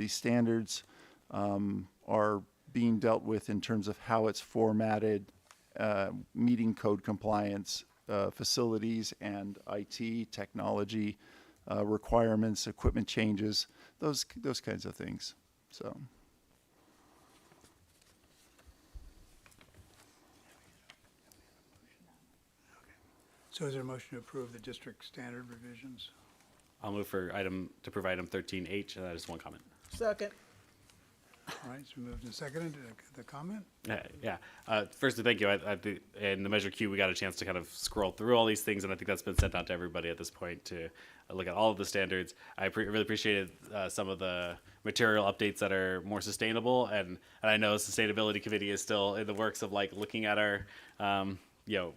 S8: standards are being dealt with in terms of how it's formatted, meeting code compliance, facilities and IT, technology requirements, equipment changes, those kinds of things. So.
S1: So is there a motion to approve the district standard revisions?
S6: I'll move for item to approve item 13H, and that is one comment.
S21: Second.
S1: All right, it's been moved and seconded. The comment?
S6: Yeah. Firstly, thank you. In the Measure Q, we got a chance to kind of scroll through all these things, and I think that's been sent out to everybody at this point to look at all of the standards. I really appreciated some of the material updates that are more sustainable, and I know the Sustainability Committee is still in the works of like looking at our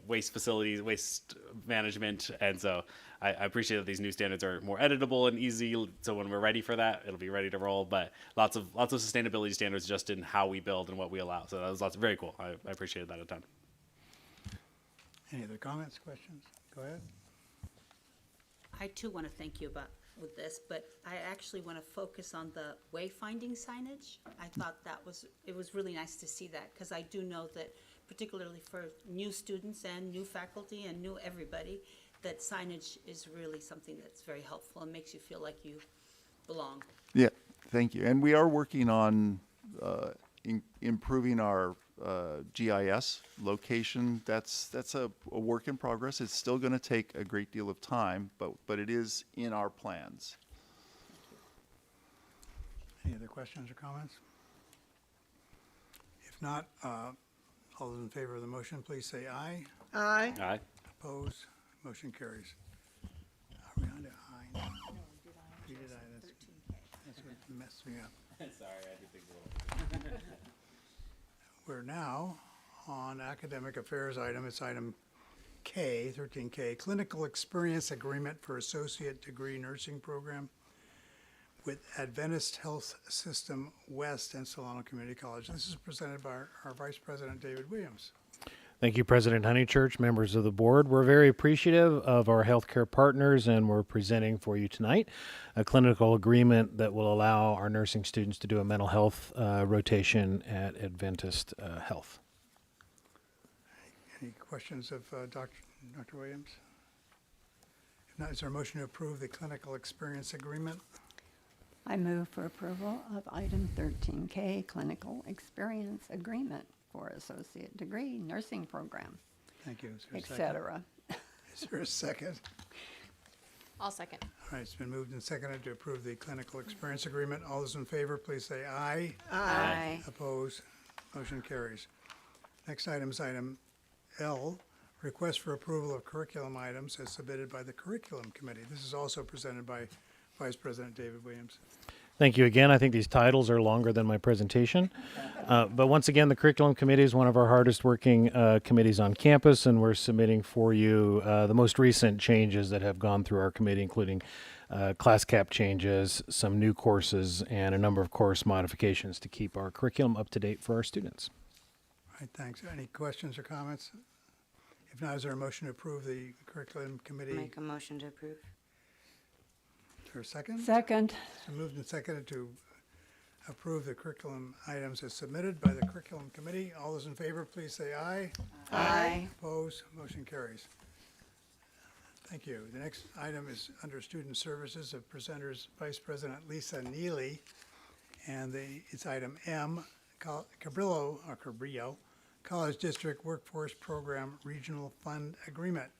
S6: waste facilities, waste management, and so I appreciate that these new standards are more editable and easy. So when we're ready for that, it'll be ready to roll. But lots of sustainability standards just in how we build and what we allow. So that was very cool. I appreciated that a ton.
S1: Any other comments, questions? Go ahead.
S22: I too want to thank you with this, but I actually want to focus on the wayfinding signage. I thought it was really nice to see that, because I do know that particularly for new students and new faculty and new everybody, that signage is really something that's very helpful and makes you feel like you belong.
S8: Yeah, thank you. And we are working on improving our GIS location. That's a work in progress. It's still going to take a great deal of time, but it is in our plans.
S1: Any other questions or comments? If not, all those in favor of the motion, please say aye.
S21: Aye.
S6: Aye.
S1: Opposed? Motion carries. Are we on to I now? We did I. That's what messed me up.
S6: Sorry, I had to think a little.
S1: We're now on academic affairs item. It's item K, 13K, Clinical Experience Agreement for Associate Degree Nursing Program with Adventist Health System West and Solano Community College. This is presented by our Vice President, David Williams.
S10: Thank you, President Honeychurch, members of the board. We're very appreciative of our healthcare partners, and we're presenting for you tonight a clinical agreement that will allow our nursing students to do a mental health rotation at Adventist Health.
S1: Any questions of Dr. Williams? If not, is there a motion to approve the clinical experience agreement?
S5: I move for approval of item 13K, Clinical Experience Agreement for Associate Degree Nursing Program,
S1: Thank you. Is there a
S5: et
S1: second?
S5: cetera.
S1: Is there a second?
S18: I'll second.
S1: All right, it's been moved and seconded to approve the clinical experience agreement. All those in favor, please say aye.
S22: Aye.
S1: Opposed? Motion carries. Next item is item L, request for approval of curriculum items as submitted by the Curriculum Committee. This is also presented by Vice President David Williams.
S10: Thank you again. I think these titles are longer than my presentation. But once again, the Curriculum Committee is one of our hardest working committees on campus, and we're submitting for you the most recent changes that have gone through our committee, including class cap changes, some new courses, and a number of course modifications to keep our curriculum up to date for our students.
S1: All right, thanks. Any questions or comments? If not, is there a motion to approve the Curriculum Committee?
S4: Make a motion to approve.
S1: Is there a second?
S5: Second.
S1: It's been moved and seconded to approve the curriculum items as submitted by the Curriculum Committee. All those in favor, please say aye.
S4: Aye.
S1: Opposed? Motion carries. Thank you. The next item is under Student Services of presenters Vice President Lisa Neely, and it's item M, Cabrillo College District Workforce Program Regional Fund Agreement.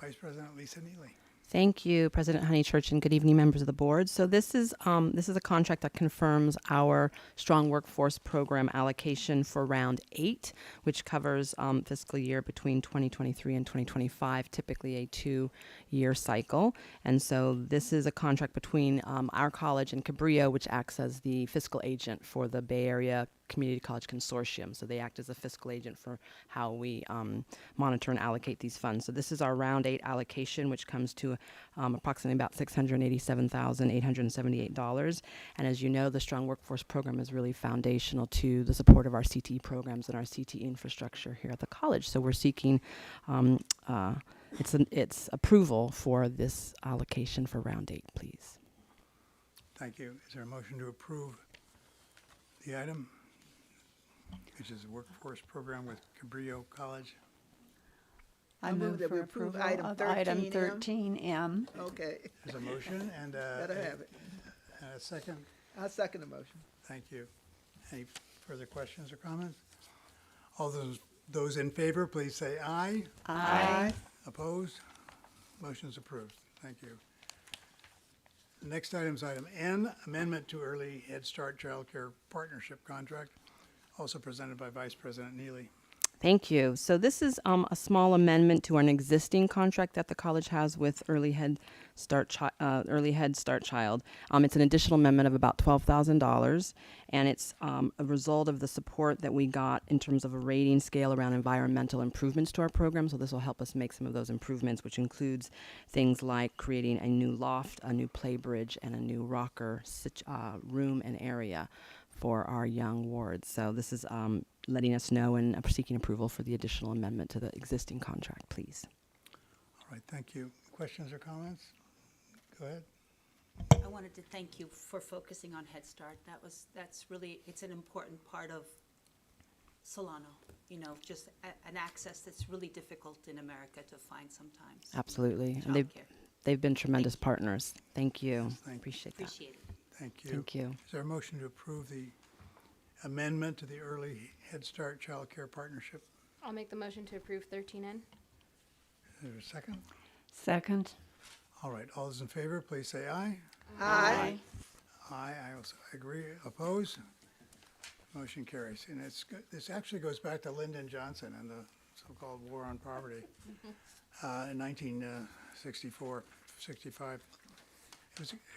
S1: Vice President Lisa Neely.
S23: Thank you, President Honeychurch, and good evening, members of the board. So this is a contract that confirms our strong workforce program allocation for round 8, which covers fiscal year between 2023 and 2025, typically a 2-year cycle. And so this is a contract between our college and Cabrillo, which acts as the fiscal agent for the Bay Area Community College Consortium. So they act as a fiscal agent for how we monitor and allocate these funds. So this is our round 8 allocation, which comes to approximately about $687,878. And as you know, the Strong Workforce Program is really foundational to the support of our CTE programs and our CTE infrastructure here at the college. So we're seeking its approval for this allocation for round 8, please.
S1: Thank you. Is there a motion to approve the item, which is a workforce program with Cabrillo College?
S5: I move
S21: that
S5: for
S21: we approve
S5: approval of item 13M.
S21: Okay.
S1: There's a motion and
S21: Gotta have it.
S1: a second.
S21: I'll second the motion.
S1: Thank you. Any further questions or comments? All those in favor, please say aye.
S21: Aye.
S1: Opposed? Motion's approved. Thank you. The next item is item N, Amendment to Early Head Start Child Care Partnership Contract, also presented by Vice President Neely.
S23: Thank you. So this is a small amendment to an existing contract that the college has with Early Head Start Child. It's an additional amendment of about $12,000, and it's a result of the support that we got in terms of a rating scale around environmental improvements to our program. So this will help us make some of those improvements, which includes things like creating a new loft, a new play bridge, and a new rocker room and area for our young wards. So this is letting us know and seeking approval for the additional amendment to the existing contract, please.
S1: All right, thank you. Questions or comments? Go ahead.
S22: I wanted to thank you for focusing on Head Start. That's really, it's an important part of
S12: Solano. You know, just an access that's really difficult in America to find sometimes.
S23: Absolutely. And they've been tremendous partners. Thank you. Appreciate that.
S12: Appreciate it.
S1: Thank you.
S23: Thank you.
S1: Is there a motion to approve the amendment to the Early Head Start Child Care Partnership?
S13: I'll make the motion to approve 13N.
S1: Is there a second?
S5: Second.
S1: All right, all those in favor, please say aye.
S21: Aye.
S1: Aye, I also agree. Oppose? Motion carries. And this actually goes back to Lyndon Johnson and the so-called War on Poverty in 1964, 65.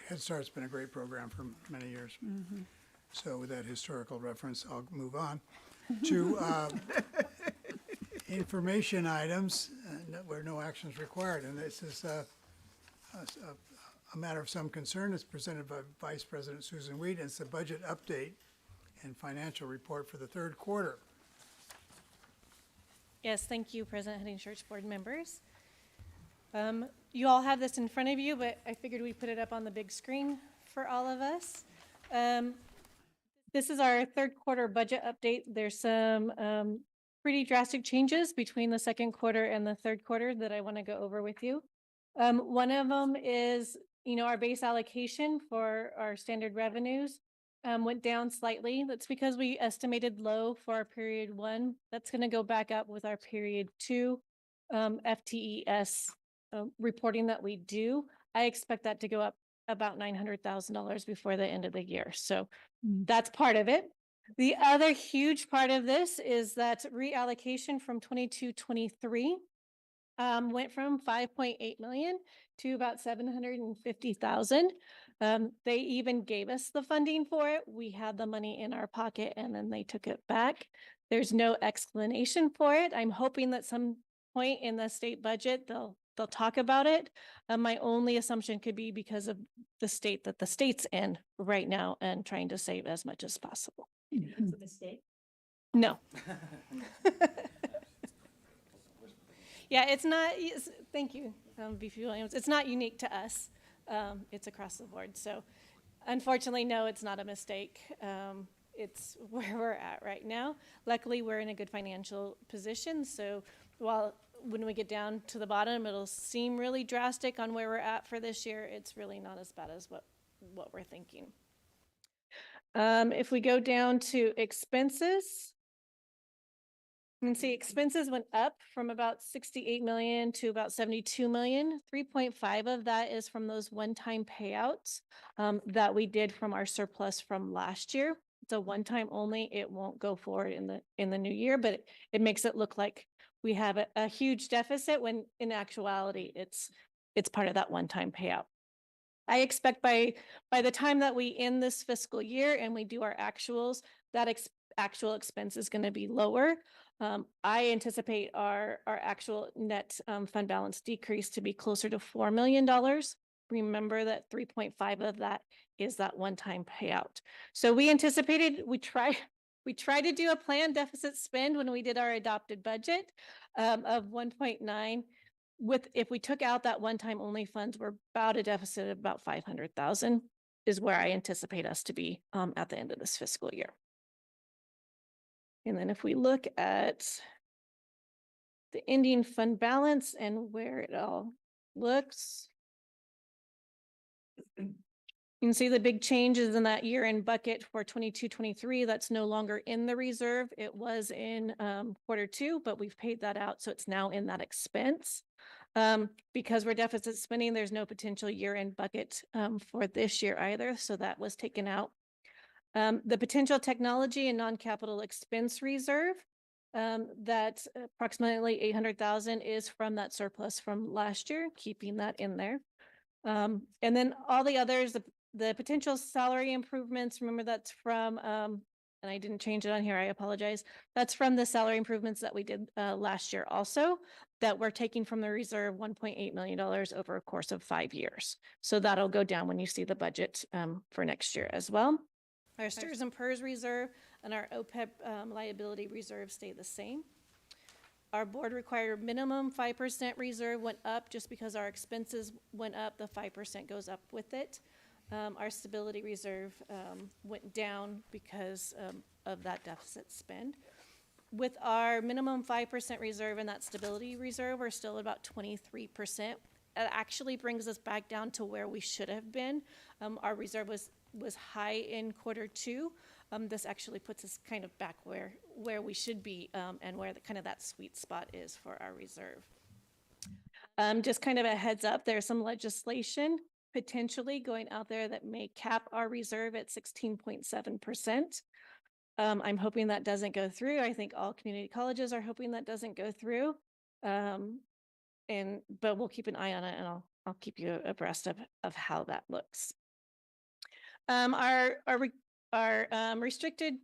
S1: Head Start's been a great program for many years.
S5: Mm-hmm.
S1: So with that historical reference, I'll move on to information items where no action is required. And this is a matter of some concern. It's presented by Vice President Susan Wheat. It's the budget update and financial report for the third quarter.
S14: Yes, thank you, President Hunting Church Board members. You all have this in front of you, but I figured we'd put it up on the big screen for all of us. This is our third quarter budget update. There's some pretty drastic changes between the second quarter and the third quarter that I want to go over with you. One of them is, our base allocation for our standard revenues went down slightly. That's because we estimated low for our period 1. That's going to go back up with our period 2 FTES reporting that we do. I expect that to go up about $900,000 before the end of the year. So that's part of it. The other huge part of this is that reallocation from 22-23 went from 5.8 million to about 750,000. They even gave us the funding for it. We had the money in our pocket and then they took it back. There's no explanation for it. I'm hoping that some point in the state budget they'll talk about it. My only assumption could be because of the state that the state's in right now and trying to save as much as possible.
S12: Because of the state?
S14: No. Yeah, it's not, thank you, VP Williams. It's not unique to us. It's across the board. So unfortunately, no, it's not a mistake. It's where we're at right now. Luckily, we're in a good financial position. So when we get down to the bottom, it'll seem really drastic on where we're at for this year. It's really not as bad as what we're thinking. If we go down to expenses, you can see expenses went up from about 68 million to about 72 million. 3.5 of that is from those one-time payouts that we did from our surplus from last year. It's a one-time only. It won't go forward in the new year, but it makes it look like we have a huge deficit when in actuality it's part of that one-time payout. I expect by the time that we end this fiscal year and we do our actuals, that actual expense is going to be lower. I anticipate our actual net fund balance decrease to be closer to $4 million. Remember that 3.5 of that is that one-time payout. So we anticipated, we tried to do a planned deficit spend when we did our adopted budget of 1.9. If we took out that one-time only funds, we're about a deficit of about 500,000 is where I anticipate us to be at the end of this fiscal year. And then if we look at the ending fund balance and where it all looks, you can see the big changes in that year-end bucket for 22-23. That's no longer in the reserve. It was in quarter 2, but we've paid that out, so it's now in that expense. Because we're deficit spending, there's no potential year-end bucket for this year either, so that was taken out. The potential technology and non-capital expense reserve, that approximately 800,000 is from that surplus from last year, keeping that in there. And then all the others, the potential salary improvements, remember that's from, and I didn't change it on here, I apologize. That's from the salary improvements that we did last year also, that we're taking from the reserve $1.8 million over a course of 5 years. So that'll go down when you see the budget for next year as well. Our STRS and PERS reserve and our OPEB liability reserve stay the same. Our board required minimum 5% reserve went up just because our expenses went up, the 5% goes up with it. Our stability reserve went down because of that deficit spend. With our minimum 5% reserve and that stability reserve, we're still at about 23%. It actually brings us back down to where we should have been. Our reserve was high in Q2. This actually puts us kind of back where we should be, and where kind of that sweet spot is for our reserve. Just kind of a heads up, there's some legislation potentially going out there that may cap our reserve at 16.7%. I'm hoping that doesn't go through. I think all community colleges are hoping that doesn't go through. But we'll keep an eye on it, and I'll keep you abreast of how that looks. Our restricted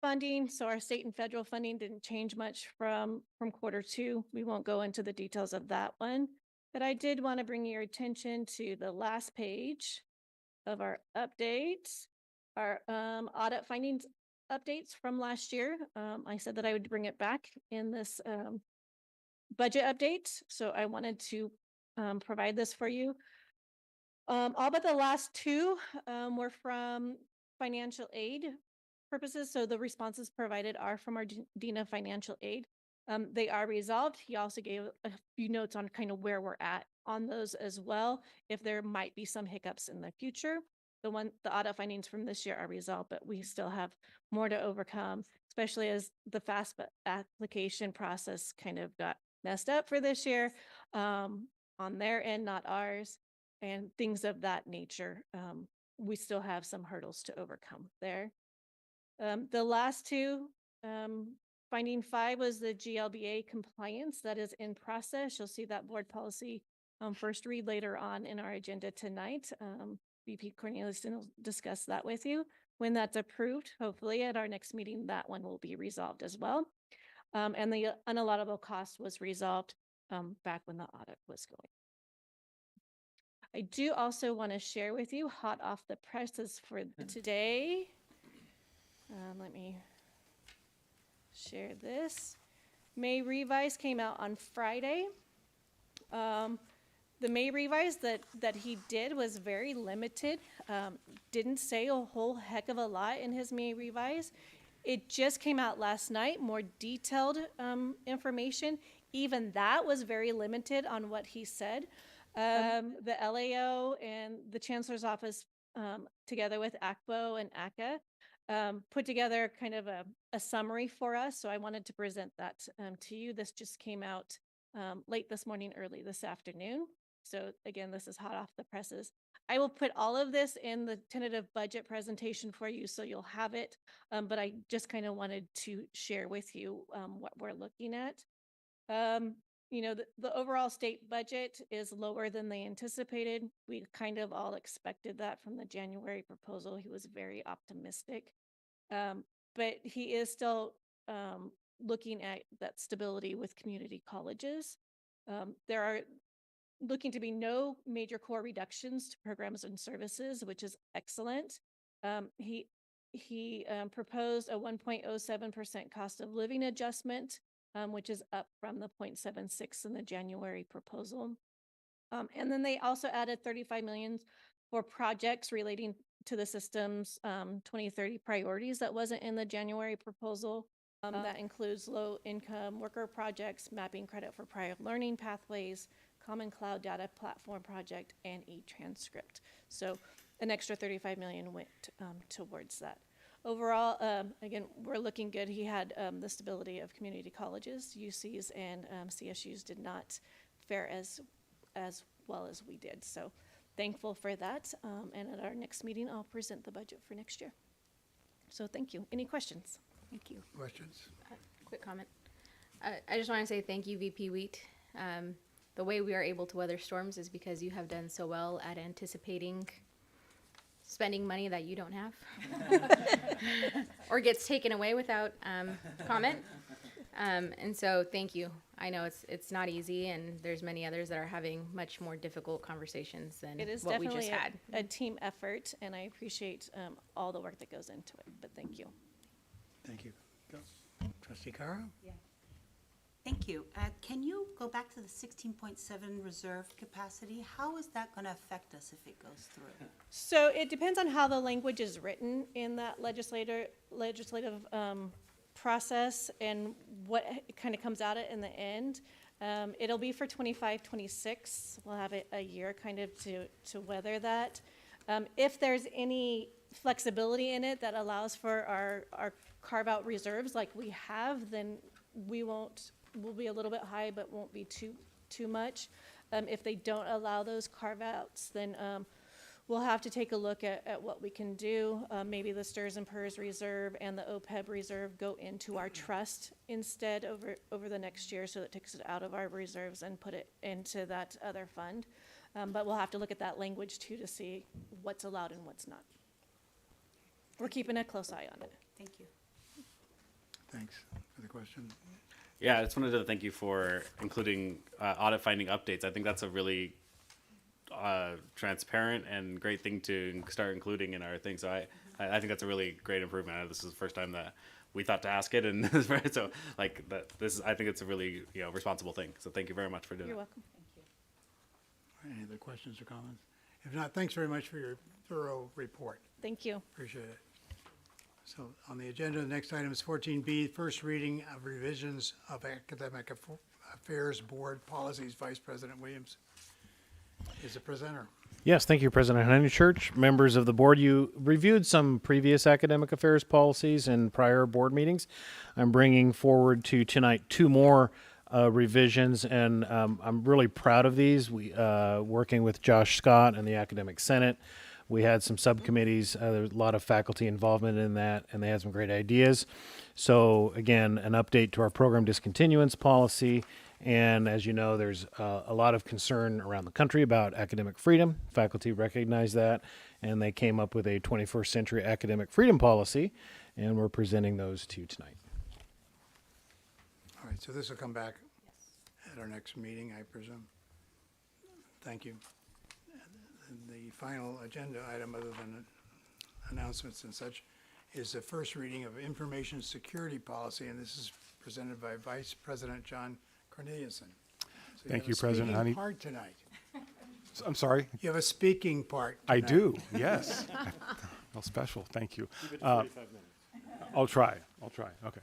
S14: funding, so our state and federal funding didn't change much from Q2. We won't go into the details of that one, but I did want to bring your attention to the last page of our update, our audit findings updates from last year. I said that I would bring it back in this budget update, so I wanted to provide this for you. All but the last two were from financial aid purposes, so the responses provided are from our DINA financial aid. They are resolved. He also gave a few notes on kind of where we're at on those as well, if there might be some hiccups in the future. The audit findings from this year are resolved, but we still have more to overcome, especially as the FAFSA application process kind of got messed up for this year on their end, not ours, and things of that nature. We still have some hurdles to overcome there. The last two, finding 5 was the GLBA compliance that is in process. You'll see that board policy first read later on in our agenda tonight. VP Corneliuson will discuss that with you. When that's approved, hopefully at our next meeting, that one will be resolved as well. And the unallotable cost was resolved back when the audit was going. I do also want to share with you, hot off the presses for today. Let me share this. May revise came out on Friday. The May revise that he did was very limited. Didn't say a whole heck of a lot in his May revise. It just came out last night, more detailed information. Even that was very limited on what he said. The LAO and the Chancellor's Office, together with ACBO and ACA, put together kind of a summary for us. So I wanted to present that to you. This just came out late this morning, early this afternoon. So again, this is hot off the presses. I will put all of this in the tentative budget presentation for you, so you'll have it. But I just kind of wanted to share with you what we're looking at. You know, the overall state budget is lower than they anticipated. We kind of all expected that from the January proposal. He was very optimistic. But he is still looking at that stability with community colleges. There are looking to be no major core reductions to programs and services, which is excellent. He proposed a 1.07% cost of living adjustment, which is up from the 0.76 in the January proposal. And then they also added $35 million for projects relating to the system's 2030 priorities that wasn't in the January proposal. That includes low-income worker projects, mapping credit for prior learning pathways, Common Cloud Data Platform Project, and e-transcript. So an extra $35 million went towards that. Overall, again, we're looking good. He had the stability of community colleges. UCs and CSUs did not fare as well as we did. So thankful for that. And at our next meeting, I'll present the budget for next year. So thank you. Any questions? Thank you.
S1: Questions?
S13: Quick comment. I just want to say thank you, VP Wheat. The way we are able to weather storms is because you have done so well at anticipating spending money that you don't have or gets taken away without comment. And so thank you. I know it's not easy, and there's many others that are having much more difficult conversations than what we just had.
S14: A team effort, and I appreciate all the work that goes into it, but thank you.
S1: Thank you. Go. Trustee Caro?
S12: Yeah. Thank you. Can you go back to the 16.7 reserve capacity? How is that going to affect us if it goes through?
S14: So it depends on how the language is written in that legislative process and what kind of comes out it in the end. It'll be for 25, 26. We'll have a year kind of to weather that. If there's any flexibility in it that allows for our carve-out reserves like we have, then we'll be a little bit high, but won't be too much. If they don't allow those carve-outs, then we'll have to take a look at what we can do. Maybe the STRS and PERS reserve and the OPEB reserve go into our trust instead over the next year, so that takes it out of our reserves and put it into that other fund. But we'll have to look at that language too to see what's allowed and what's not. We're keeping a close eye on it.
S12: Thank you.
S1: Thanks for the question.
S6: Yeah, I just wanted to thank you for including audit finding updates. I think that's a really transparent and great thing to start including in our thing. So I think that's a really great improvement. I know this is the first time that we thought to ask it, and so like that. I think it's a really responsible thing. So thank you very much for doing it.
S14: You're welcome.
S1: Any other questions or comments? If not, thanks very much for your thorough report.
S14: Thank you.
S1: Appreciate it. So on the agenda, the next item is 14B, first reading of revisions of Academic Affairs Board policies. Vice President Williams is the presenter.
S10: Yes, thank you, President Honeychurch. Members of the board, you reviewed some previous academic affairs policies in prior board meetings. I'm bringing forward to tonight 2 more revisions, and I'm really proud of these. We working with Josh Scott and the Academic Senate. We had some subcommittees. There was a lot of faculty involvement in that, and they had some great ideas. So again, an update to our program discontinuance policy. And as you know, there's a lot of concern around the country about academic freedom. Faculty recognize that, and they came up with a 21st century academic freedom policy, and we're presenting those to you tonight.
S1: All right, so this will come back at our next meeting, I presume. Thank you. And the final agenda item, other than announcements and such, is the first reading of information security policy, and this is presented by Vice President John Corneliuson. So
S15: Thank you, President Honey.
S1: Part tonight.
S15: I'm sorry?
S1: You have a speaking part tonight.
S15: I do, yes. Well, special, thank you.
S6: Keep it to 45 minutes.
S15: I'll try, okay.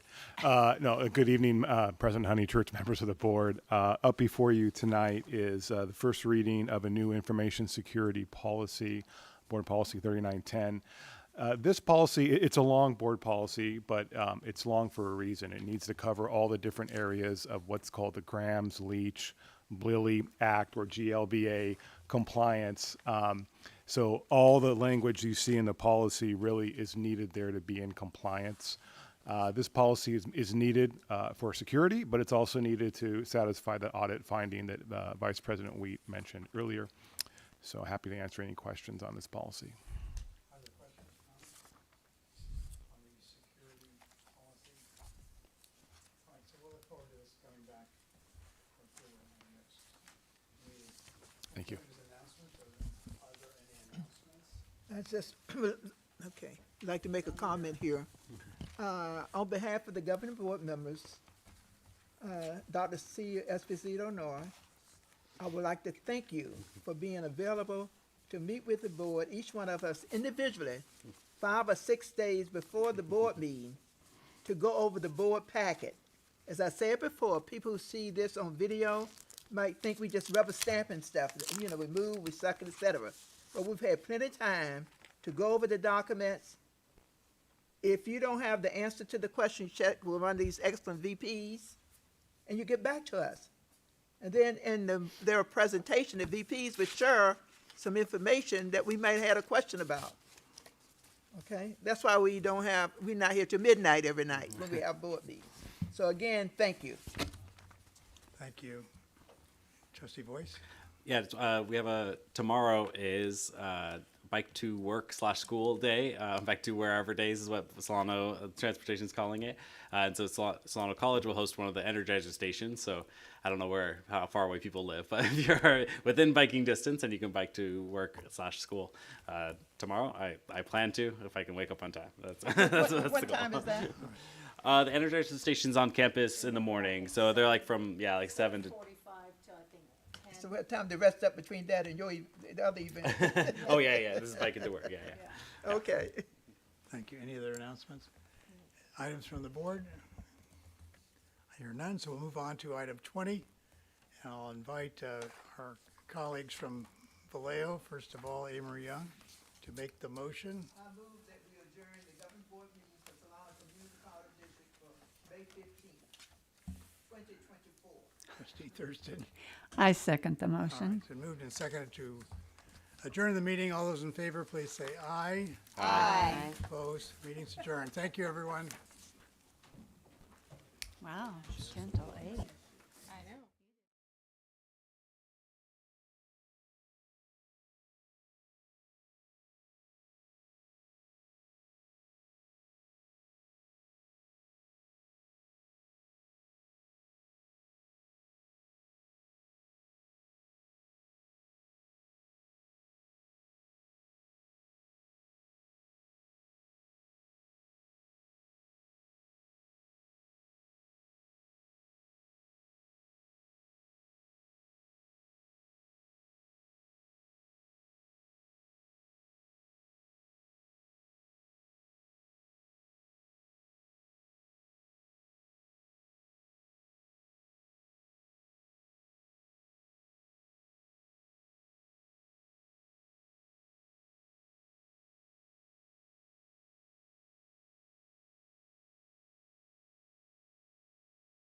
S15: No, good evening, President Honeychurch, members of the board. Up before you tonight is the first reading of a new information security policy, Board Policy 3910. This policy, it's a long board policy, but it's long for a reason. It needs to cover all the different areas of what's called the Grahams-Leach Bliley Act, or GLBA compliance. So all the language you see in the policy really is needed there to be in compliance. This policy is needed for security, but it's also needed to satisfy the audit finding that Vice President Wheat mentioned earlier. So happy to answer any questions on this policy. Thank you.
S21: I just, okay, I'd like to make a comment here. On behalf of the governing board members, Dr. C. Esposito Noy, I would like to thank you for being available to meet with the board, each one of us individually, 5 or 6 days before the board meeting, to go over the board packet. As I said before, people who see this on video might think we just rubber stamping stuff. You know, we move, we suck it, etc. But we've had plenty of time to go over the documents. If you don't have the answer to the question, check with one of these excellent VPs, and you get back to us. And then in their presentation, the VPs would share some information that we might have had a question about. Okay? That's why we're not here till midnight every night when we have board meetings. So again, thank you.
S1: Thank you. Trustee Boyce?
S6: Yeah, we have tomorrow is bike to work / school day. Bike to wherever days is what Solano Transportation is calling it. And so Solano College will host one of the Energizer stations. So I don't know how far away people live, but if you're within biking distance and you can bike to work / school tomorrow, I plan to if I can wake up on time. That's
S21: what time is that?
S6: The Energizer station's on campus in the morning, so they're like from 7 to.
S21: So what time to rest up between that and the other event?
S6: Oh yeah. This is biking to work. Yeah.
S21: Okay.
S1: Thank you. Any other announcements? Items from the board? I hear none, so we'll move on to item 20. And I'll invite our colleagues from Vallejo, first of all, Amory Young, to make the motion.
S21: I move that we adjourn the governing board meeting for Solano Community College District for May 15th, 2024.
S1: Trustee Thurston.
S5: I second the
S1: All right,
S5: motion.
S1: it's been moved and seconded to adjourn the meeting. All those in favor, please say aye.
S5: Aye.
S1: Opposed? Meeting's adjourned. Thank you, everyone.
S5: Wow, 10 till 8.